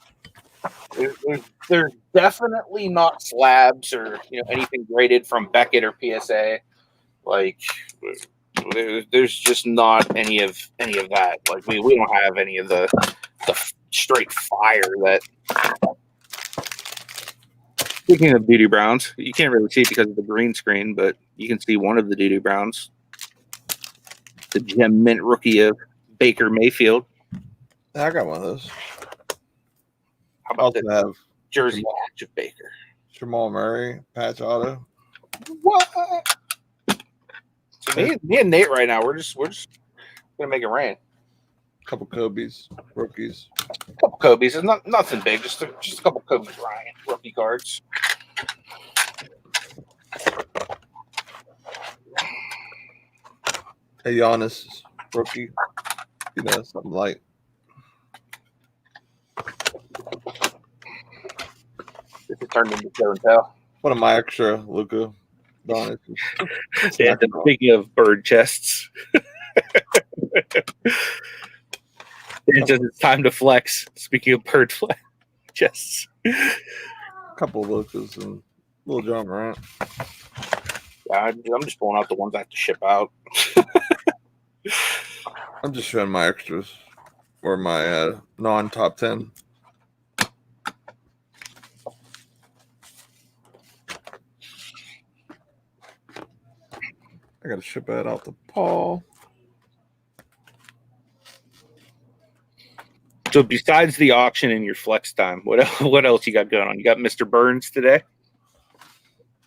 There's definitely not slabs or anything graded from Beckett or PSA. Like there's just not any of that. Like we don't have any of the straight fire that. Speaking of doo-doo browns, you can't really see it because of the green screen, but you can see one of the doo-doo browns. The gem mint rookie of Baker Mayfield. I got one of those. How about the the jersey patch of Baker? Jamal Murray patch auto. What? So me and Nate right now, we're just gonna make it rain. A couple Kobe's rookies. A couple Kobe's. It's nothing big. Just a couple Kobe Bryant rookie cards. A Giannis rookie. Something light. This has turned into show and tell. One of my extra Luka Doncic. Yeah, speaking of bird chests. It says it's time to flex. Speaking of bird chests. A couple of Lukas and little John Morant. Yeah, I'm just pulling out the ones I have to ship out. I'm just showing my extras or my non-top 10. I got to ship that out to Paul. So besides the auction and your flex time, what else you got going on? You got Mr. Burns today?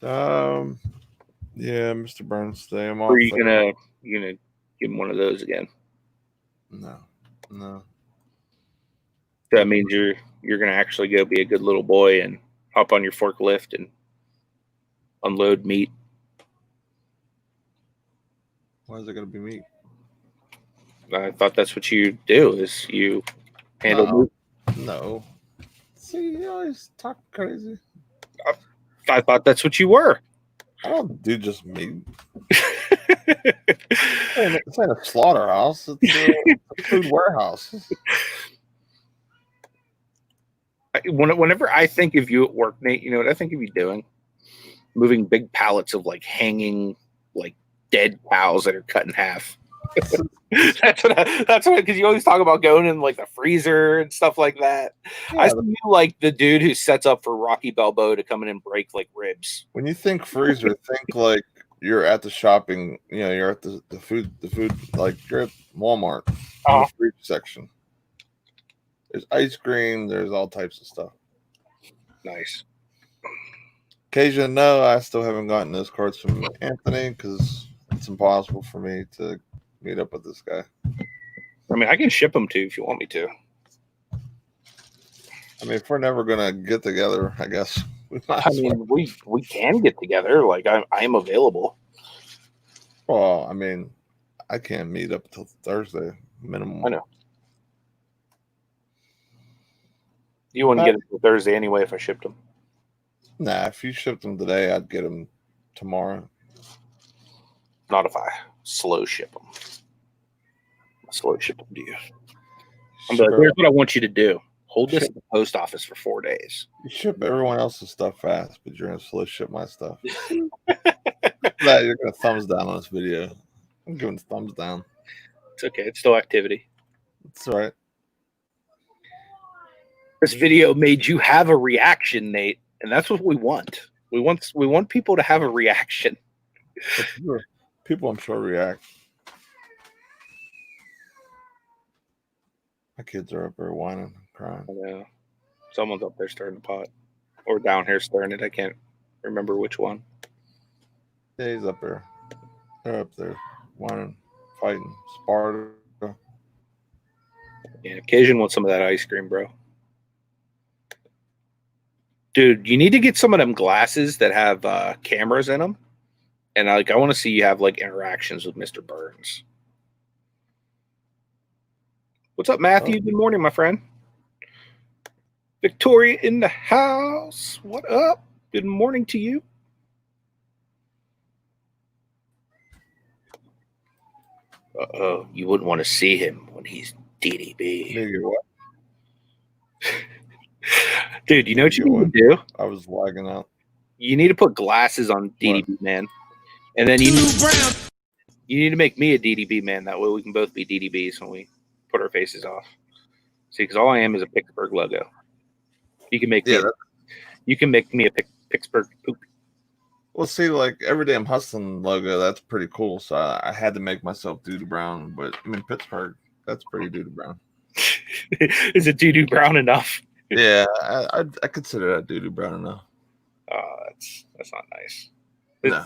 Yeah, Mr. Burns today. I'm off. Or are you gonna give him one of those again? No. So that means you're gonna actually go be a good little boy and hop on your forklift and unload meat. Why is it gonna be meat? I thought that's what you do. Is you handle meat? No. See, you always talk crazy. I thought that's what you were. I don't do just meat. It's not a slaughterhouse. It's a food warehouse. Whenever I think of you at work, Nate, you know what I think of you doing? Moving big pallets of hanging dead cows that are cut in half. that's what because you always talk about going in the freezer and stuff like that. Yeah, I see you like the dude who sets up for Rocky Balboa to come in and break ribs. When you think freezer, think you're at the shopping. You're at the food you're at Walmart. In the food section. There's ice cream. There's all types of stuff. Nice. Occasion, no, I still haven't gotten those cards from Anthony because it's impossible for me to meet up with this guy. I mean, I can ship them to you if you want me to. I mean, if we're never gonna get together, I guess we can get together. I am available. Well, I mean, I can't meet up till Thursday minimum. I know. You wouldn't get it till Thursday anyway if I shipped them. Nah, if you shipped them today, I'd get them tomorrow. Not if I slow ship them. I'll slow ship them to you. Sure. Here's what I want you to do. Hold this at the post office for 4 days. You ship everyone else's stuff fast, but you're going to slow ship my stuff. You're going to thumbs down on this video. I'm giving thumbs down. It's okay. It's still activity. It's all right. This video made you have a reaction, Nate, and that's what we want. We want people to have a reaction. People, I'm sure, react. My kids are up there whining and crying. I know. Someone's up there stirring the pot. Or down here stirring it. I can't remember which one. Yeah, he's up there. They're up there whining, fighting, Sparta. Yeah, Cajun wants some of that ice cream, bro. Dude, you need to get some of them glasses that have cameras in them. And I want to see you have like interactions with Mr. Burns. What's up, Matthew? Good morning, my friend. Victoria in the house. What up? Good morning to you. Uh-oh, you wouldn't want to see him when he's DDB. Nigga, what? Dude, you know what you need to do? I was lagging out. You need to put glasses on DDB, man. And then you need to make me a DDB, man. That way we can both be DDBs when we put our faces off. See, because all I am is a Picksburgh logo. You can make me a Picksburgh poop. Well, see, like Everyday I'm Hustling logo, that's pretty cool. So I had to make myself Doo-Doo Brown. But I mean, Pittsburgh, that's pretty Doo-Doo Brown. Is it Doo-Doo Brown enough? Yeah, I consider that Doo-Doo Brown enough. Oh, that's not nice. No,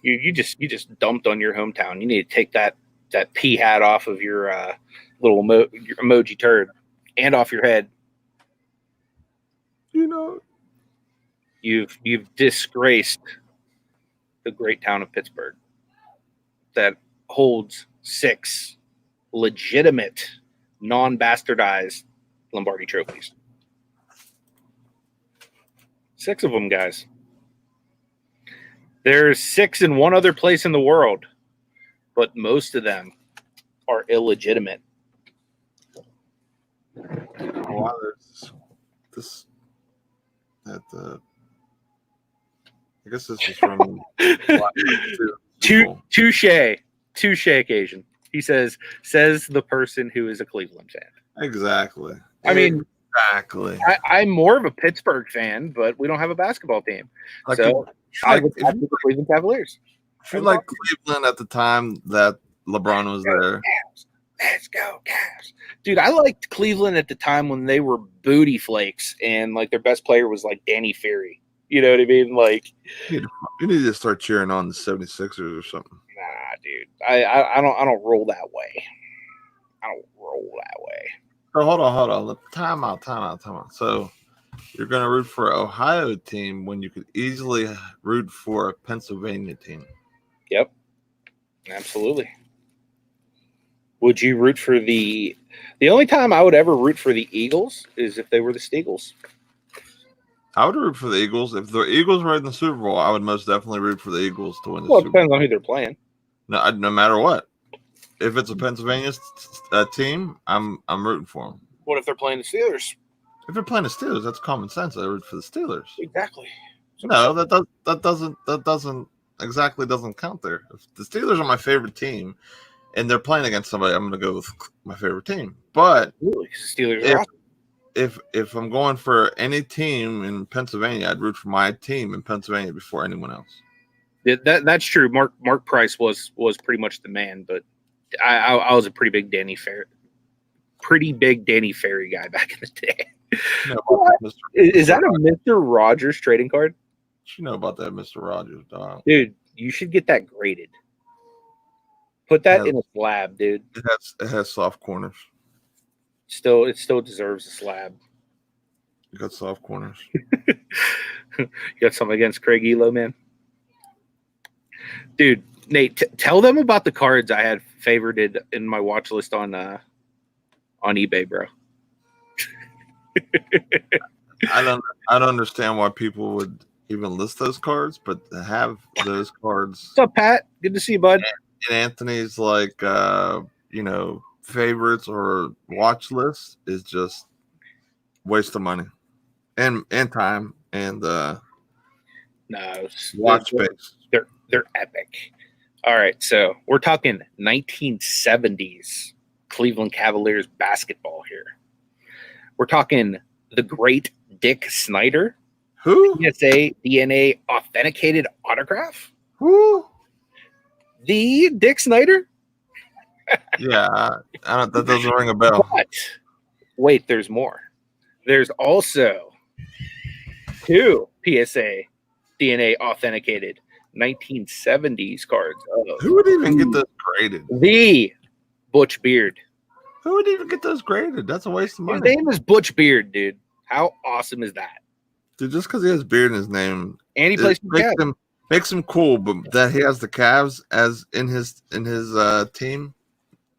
you just dumped on your hometown. You need to take that pea hat off of your little your emoji turd and off your head. You know, you've disgraced the great town of Pittsburgh that holds 6 legitimate, non-bastardized Lombardi trophies. 6 of them, guys. There's 6 in one other place in the world, but most of them are illegitimate. wow, there's this at the. I guess this is from touche occasion. He says the person who is a Cleveland fan. Exactly. I mean, exactly. I'm more of a Pittsburgh fan, but we don't have a basketball team. Like so I would have the Cleveland Cavaliers. I feel like Cleveland at the time that LeBron was there. Let's go, Cavs. Dude, I liked Cleveland at the time when they were booty flakes and like their best player was like Danny Ferry. You know what I mean? Like you need to start cheering on the 76ers or something. Nah, dude. I don't roll that way. I don't roll that way. So hold on. Time out. So you're gonna root for an Ohio team when you could easily root for a Pennsylvania team. Yep. Absolutely. Would you root for the only time I would ever root for the Eagles is if they were the Steagles. I would root for the Eagles. If the Eagles were in the Super Bowl, I would most definitely root for the Eagles to win the Super Bowl. Well, it depends on who they're playing. No matter what. If it's a Pennsylvania team, I'm rooting for them. What if they're playing the Steelers? If they're playing the Steelers, that's common sense. I root for the Steelers. Exactly. No, that doesn't count there. If the Steelers are my favorite team, and they're playing against somebody, I'm going to go with my favorite team. But Steelers are awesome. If I'm going for any team in Pennsylvania, I'd root for my team in Pennsylvania before anyone else. That's true. Mark Price was pretty much the man, but I was a pretty big Danny Ferry guy back in the day. You know is that a Mr. Rogers trading card? You know about that, Mr. Rogers, dog. Dude, you should get that graded. Put that in a slab, dude. It has soft corners. It still deserves a slab. You got soft corners. You got something against Craig Elo, man? Dude, Nate, tell them about the cards I had favorited in my watch list on eBay, bro. I don't understand why people would even list those cards, but to have those cards. What's up, Pat? Good to see you, bud. And Anthony's favorites or watch list is just waste of money and time and watch space. They're epic. All right, so we're talking 1970s Cleveland Cavaliers basketball here. We're talking the great Dick Snyder. Who? PSA DNA authenticated autograph. Who? The Dick Snyder? Yeah, that doesn't ring a bell. But wait, there's more. There's also 2 PSA DNA authenticated 1970s cards. Who would even get this graded? The Butch Beard. Who would even get those graded? That's a waste of His money. name is Butch Beard, dude. How awesome is that? Dude, just because he has beard in his name, And he plays for the Cavs. makes him cool. But that he has the Cavs as in his team,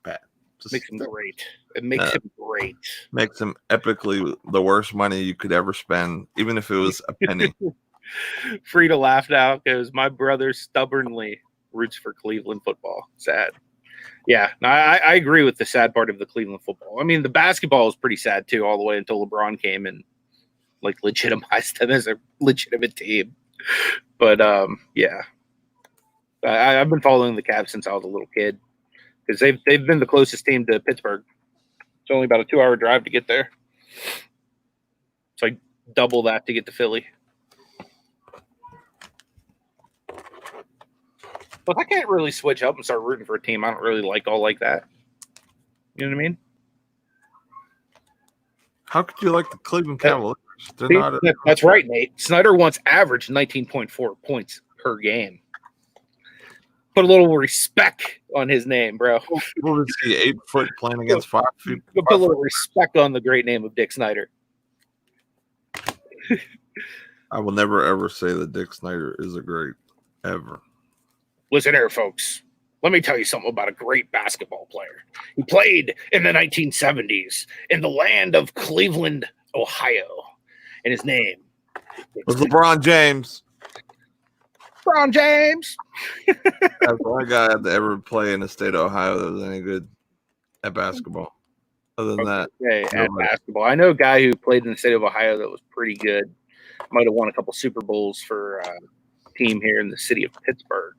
bad. Just Makes him great. It makes him great. Makes him epically the worst money you could ever spend, even if it was a penny. Frida laughed out because my brother stubbornly roots for Cleveland football. Sad. Yeah, no, I agree with the sad part of the Cleveland football. I mean, the basketball is pretty sad too, all the way until LeBron came and like legitimized them as a legitimate team. But yeah, I've been following the Cavs since I was a little kid because they've been the closest team to Pittsburgh. It's only about a 2-hour drive to get there. It's like double that to get to Philly. But I can't really switch up and start rooting for a team I don't really like all like that. You know what I mean? How could you like the Cleveland Cavaliers? That's right, Nate. Snyder once averaged 19.4 points per game. Put a little respect on his name, bro. What was he, 8 foot playing against 5 feet? Put a little respect on the great name of Dick Snyder. I will never, ever say that Dick Snyder is a great, ever. Listen here, folks. Let me tell you something about a great basketball player. He played in the 1970s in the land of Cleveland, Ohio. And his name was LeBron James. LeBron James. That's the only guy to ever play in the state of Ohio that was any good at basketball. Other than that, at basketball. I know a guy who played in the state of Ohio that was pretty good. Might have won a couple Super Bowls for a team here in the city of Pittsburgh.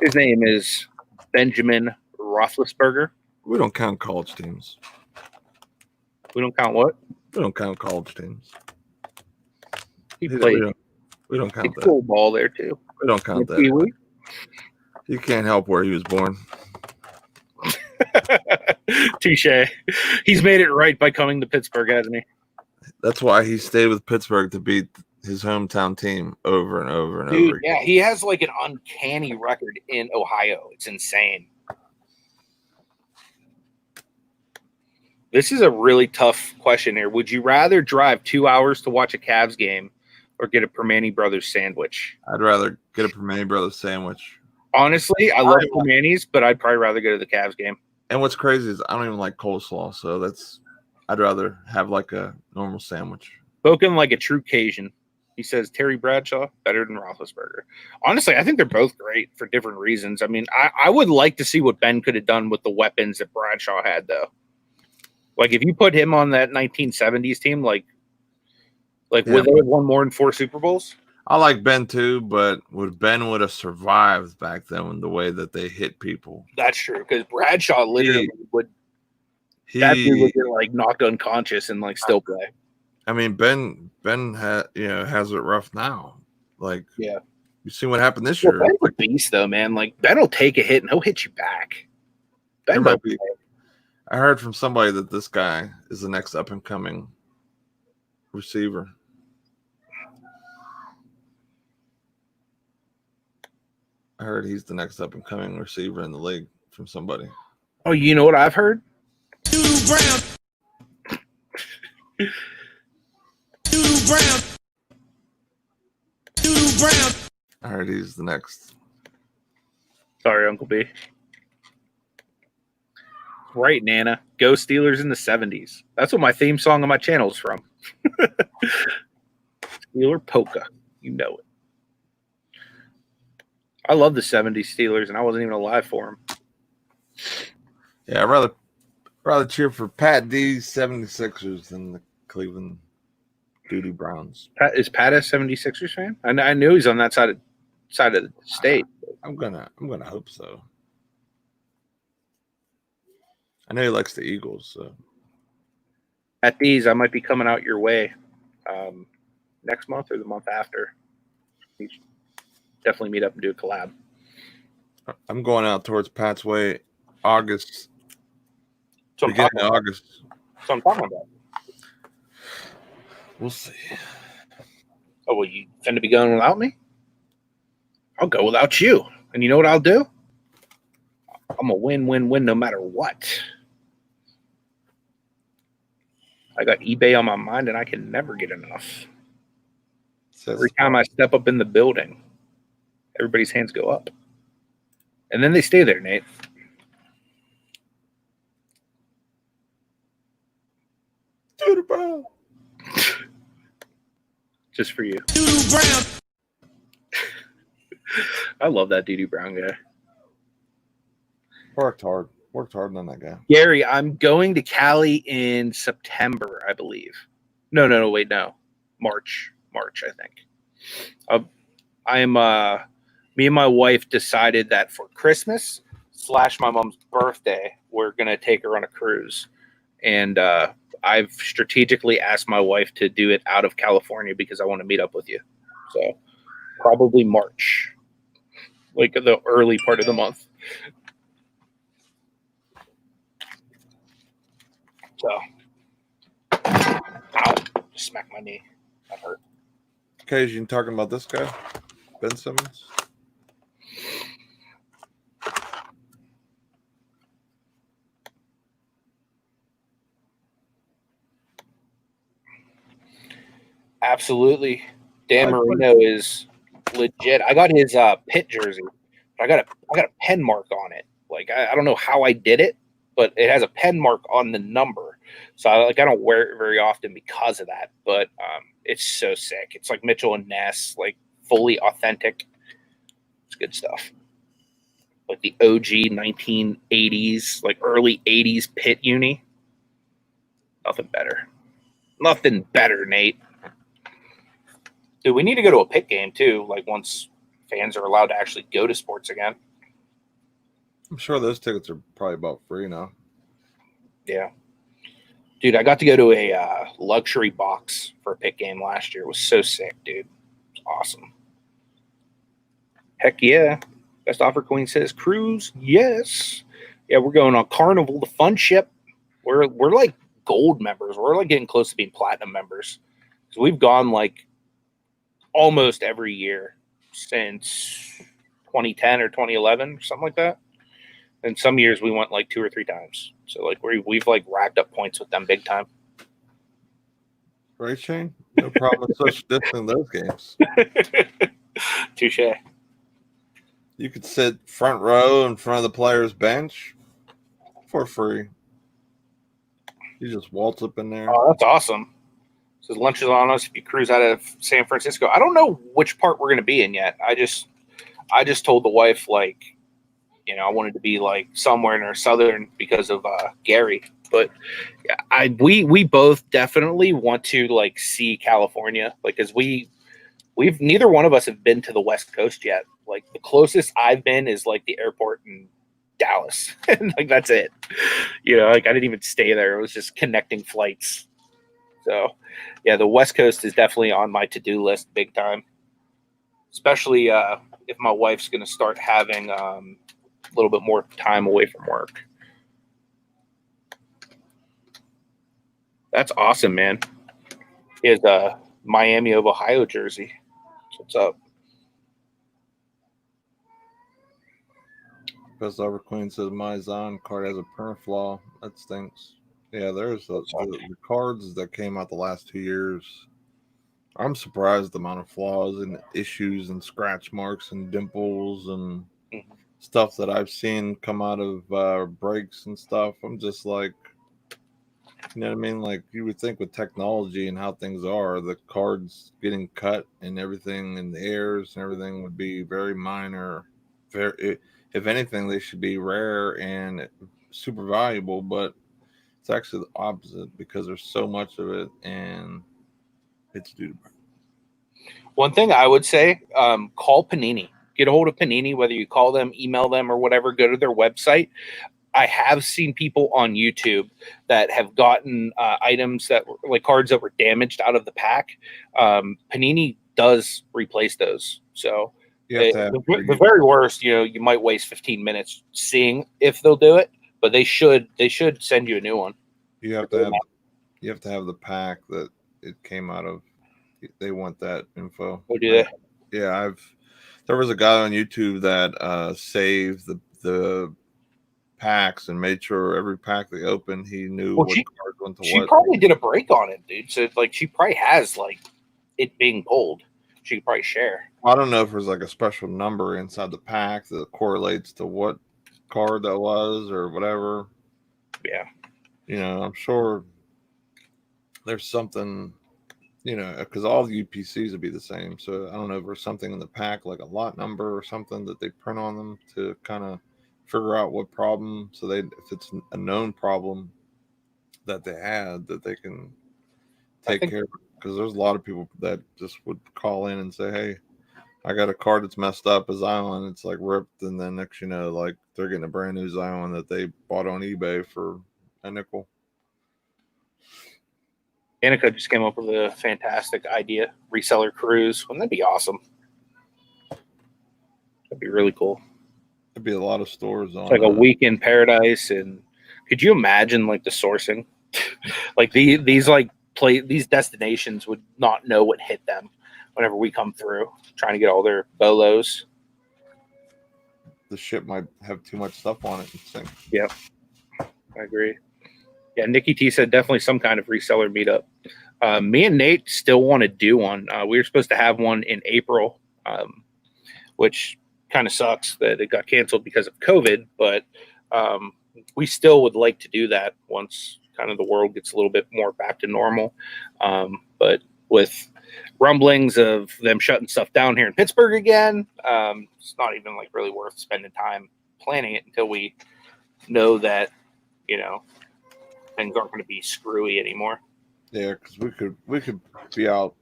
His name is Benjamin Roethlisberger. We don't count college teams. We don't count what? We don't count college teams. He played. We don't count that. Cool ball there too. We don't count that. You can't help where he was born. Touche. He's made it right by coming to Pittsburgh, hasn't he? That's why he stayed with Pittsburgh to beat his hometown team over and over and over again. Yeah, he has like an uncanny record in Ohio. It's insane. This is a really tough question here. Would you rather drive 2 hours to watch a Cavs game or get a Permane Brothers sandwich? I'd rather get a Permane Brothers sandwich. Honestly, I love Permane's, but I'd probably rather go to the Cavs game. And what's crazy is I don't even like coleslaw, so I'd rather have like a normal sandwich. Spoken like a true Cajun. He says Terry Bradshaw better than Roethlisberger. Honestly, I think they're both great for different reasons. I mean, I would like to see what Ben could have done with the weapons that Bradshaw had, though. Like if you put him on that 1970s team, would they have won more than 4 Super Bowls? I like Ben too, but Ben would have survived back then in the way that they hit people? That's true, because Bradshaw literally would get like knocked unconscious and like still play. I mean, Ben has it rough now. Like, yeah, you see what happened this year. Ben's a beast, though, man. Like Ben will take a hit and he'll hit you back. Ben might be. I heard from somebody that this guy is the next up and coming receiver. I heard he's the next up and coming receiver in the league from somebody. Oh, you know what I've heard? Brown. I heard he's the next. Sorry, Uncle B. Right, Nana. Go Steelers in the 70s. That's what my theme song on my channel is from. Steeler Polka. You know it. I love the 70s Steelers, and I wasn't even alive for them. Yeah, I'd rather cheer for Pat D's 76ers than the Cleveland Doo-Doo Browns. Is Pat a 76ers fan? I knew he's on that side of the state. I'm gonna hope so. I know he likes the Eagles, so. At these, I might be coming out your way next month or the month after. We should definitely meet up and do a collab. I'm going out towards Pat's way August. Beginning of August. That's what I'm talking about. We'll see. Oh, well, you finna be going without me? I'll go without you. And you know what I'll do? I'm a win-win-win no matter what. I got eBay on my mind, and I can never get enough. Every time I step up in the building, everybody's hands go up. And then they stay there, Nate. Doodoo Brown. Just for you. Doodoo Brown. I love that Doodoo Brown guy. Worked hard on that guy. Gary, I'm going to Cali in September, I believe. No, March, I think. Me and my wife decided that for Christmas / my mom's birthday, we're going to take her on a cruise. And I've strategically asked my wife to do it out of California because I want to meet up with you. So probably March, like the early part of the month. So, ow, just smacked my knee. That hurt. Occasion talking about this guy, Ben Simmons. Absolutely. Dan Marino is legit. I got his Pitt jersey. I got a pen mark on it. Like I don't know how I did it, but it has a pen mark on the number. So I don't wear it very often because of that. But it's so sick. It's like Mitchell and Ness, like fully authentic. It's good stuff. Like the OG 1980s, like early 80s Pitt uni. Nothing better. Nothing better, Nate. Dude, we need to go to a Pitt game too. Like once fans are allowed to actually go to sports again. I'm sure those tickets are probably about free now. Yeah. Dude, I got to go to a luxury box for a Pitt game last year. It was so sick, dude. It was awesome. Heck yeah. Best offer queen says cruise. Yes. Yeah, we're going on Carnival, the fun ship. We're like gold members. We're like getting close to being platinum members. So we've gone like almost every year since 2010 or 2011 or something like that. And some years we went like 2 or 3 times. So like we've like racked up points with them big time. Right, Shane? No problem with social distancing those games. Touche. You could sit front row in front of the player's bench for free. You just waltz up in there. Oh, that's awesome. So lunch is on us if you cruise out of San Francisco. I don't know which part we're going to be in yet. I just told the wife, like, you know, I wanted to be like somewhere in our southern because of Gary. But yeah, we both definitely want to like see California, like, because we've neither one of us have been to the West Coast yet. Like the closest I've been is like the airport in Dallas, and like that's it. You know, like I didn't even stay there. It was just connecting flights. So yeah, the West Coast is definitely on my to-do list big time. Especially if my wife's going to start having a little bit more time away from work. That's awesome, man. He has a Miami of Ohio jersey. What's up? Best Over Queen says my Zon card has a perma flaw. That stinks. Yeah, there's the cards that came out the last 2 years. I'm surprised the amount of flaws and issues and scratch marks and dimples and stuff that I've seen come out of breaks and stuff. I'm just like, you know what I mean? Like you would think with technology and how things are, the cards getting cut and everything and the errors and everything would be very minor. If anything, they should be rare and super valuable, but it's actually the opposite because there's so much of it and it's due to. One thing I would say, call Panini. Get a hold of Panini, whether you call them, email them, or whatever. Go to their website. I have seen people on YouTube that have gotten items that were like cards that were damaged out of the pack. Panini does replace those. So the very worst, you know, you might waste 15 minutes seeing if they'll do it, but they should send you a new one. You have to have the pack that it came out of. They want that info. Oh, do they? Yeah, there was a guy on YouTube that saved the packs and made sure every pack they opened he knew what cards going to She what? probably did a break on it, dude. So like she probably has like it being pulled. She could probably share. I don't know if there's like a special number inside the pack that correlates to what card that was or whatever. Yeah. You know, I'm sure there's something, you know, because all the UPCs would be the same. So I don't know if there's something in the pack, like a lot number or something that they print on them to kind of figure out what problem. So if it's a known problem that they had, that they can take care of. Because there's a lot of people that just would call in and say, hey, I got a card that's messed up, a Xylon, it's like ripped, and then next you know, like they're getting a brand new Xylon that they bought on eBay for a nickel. Danica just came up with a fantastic idea. Reseller cruise. Wouldn't that be awesome? That'd be really cool. There'd be a lot of stores on It's like a week in paradise. And could you imagine like the sourcing? Like these destinations would not know what hit them whenever we come through trying to get all their bolos. The ship might have too much stuff on it. Yep, I agree. Yeah, Nikki T said definitely some kind of reseller meetup. Me and Nate still want to do one. We were supposed to have one in April, which kind of sucks that it got canceled because of COVID, but we still would like to do that once kind of the world gets a little bit more back to normal. But with rumblings of them shutting stuff down here in Pittsburgh again, it's not even like really worth spending time planning it until we know that, you know, things aren't going to be screwy anymore. Yeah, because we could be out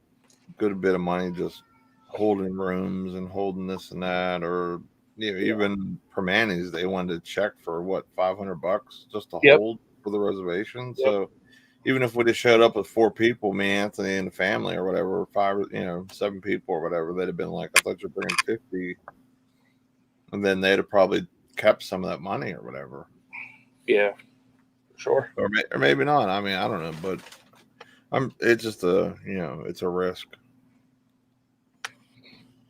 a good bit of money just holding rooms and holding this and that, or you know, even Permanis, they wanted to check for what, $500 just to hold for the reservation. Yep. So even if we just showed up with 4 people, me, Anthony, and the family, or whatever, 7 people or whatever, they'd have been like, I thought you were bringing 50, and then they'd have probably kept some of that money or whatever. Yeah, sure. Or maybe not. I mean, I don't know, but it's just it's a risk.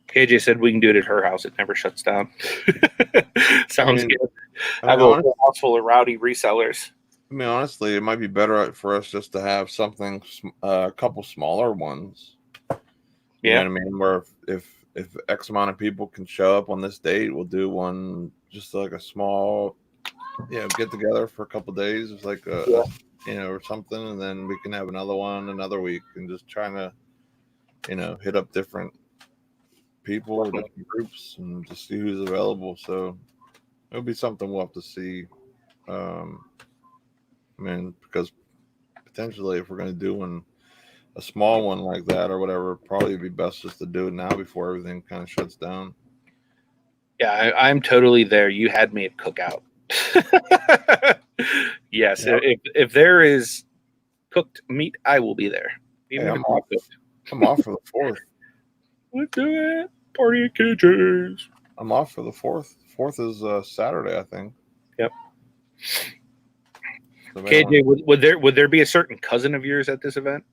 KJ said we can do it at her house. It never shuts down. Sounds good. I have a house full of rowdy resellers. I mean, honestly, it might be better for us just to have something, a couple smaller ones. You know what I mean? Where if X amount of people can show up on this date, we'll do one just like a small, get together for a couple of days. It's like or something, and then we can have another one another week, and just trying to, hit up different people or different groups and just see who's available. So it'll be something we'll have to see. I mean, because potentially if we're going to do a small one like that or whatever, it'd probably be best just to do it now before everything kind of shuts down. Yeah, I'm totally there. You had me at cookout. Yes, if there is cooked meat, I will be there. Even if I'm off for the 4th. Let's do it. Party at KJ's. I'm off for the 4th. 4th is Saturday, I think. Yep. So KJ, would there be a certain cousin of yours at this event?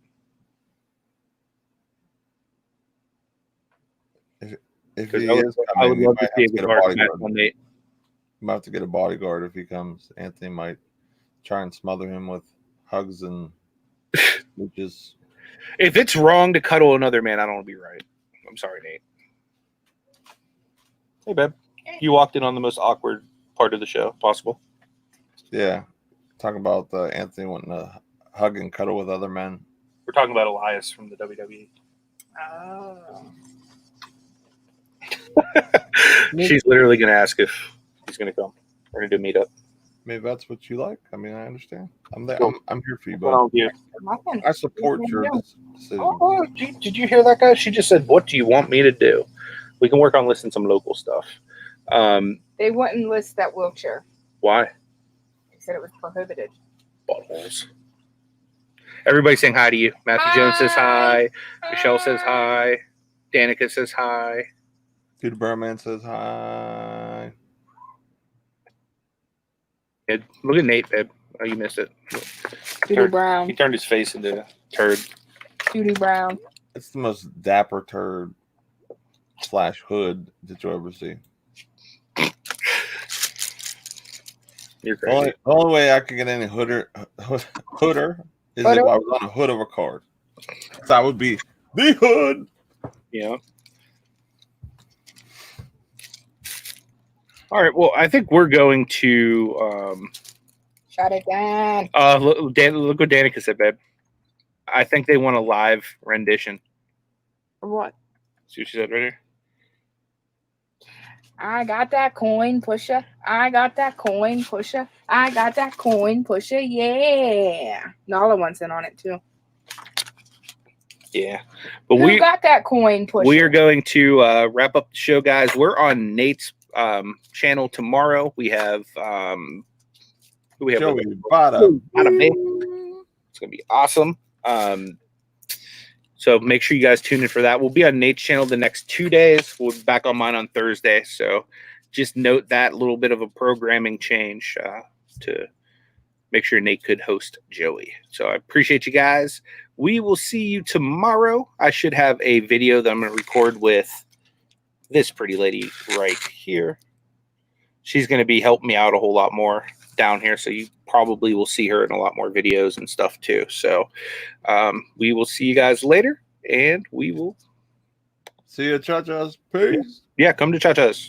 If he is, I would love to see a bodyguard. I'm about to get a bodyguard if he comes. Anthony might try and smother him with hugs and smooches. If it's wrong to cuddle another man, I don't want to be right. I'm sorry, Nate. Hey, babe. You walked in on the most awkward part of the show possible. Yeah. Talking about Anthony wanting to hug and cuddle with other men. We're talking about Elias from the WWE. Oh. She's literally going to ask if he's going to come. We're going to do a meetup. Maybe that's what you like. I mean, I understand. I'm there. I'm here for you, bud. I support your decision. Oh, did you hear that, guy? She just said, "What do you want me to do?" We can work on listing some local stuff. They wouldn't list that wheelchair. Why? They said it was prohibited. Buttholes. Everybody saying hi to you. Matthew Jones says hi. Michelle says hi. Danica says hi. Peter Berman says hi. Look at Nate, babe. Oh, you missed it. Doodoo Brown. He turned his face into a turd. Doodoo Brown. It's the most dapper turd / hood that you'll ever see. You're The crazy. only way I could get any hooder is if I was on a hood of a card. So I would be the hood. Yeah. All right. Well, I think we're going to. Shut it down. Look what Danica said, babe. I think they want a live rendition. For what? See what she said right here? I got that coin pusher. I got that coin pusher. I got that coin pusher. Yeah. Nala wants in on it too. Yeah. But Who got that coin pusher? we are going to wrap up the show, guys. We're on Nate's channel tomorrow. We have who we have Joey with us? Bottom. It's gonna be awesome. So make sure you guys tune in for that. We'll be on Nate's channel the next 2 days. We'll be back on mine on Thursday. So just note that little bit of a programming change to make sure Nate could host Joey. So I appreciate you guys. We will see you tomorrow. I should have a video that I'm going to record with this pretty lady right here. She's going to be helping me out a whole lot more down here. So you probably will see her in a lot more videos and stuff too. So we will see you guys later, and we will See you, Chachas. Peace. Yeah, come to Totes.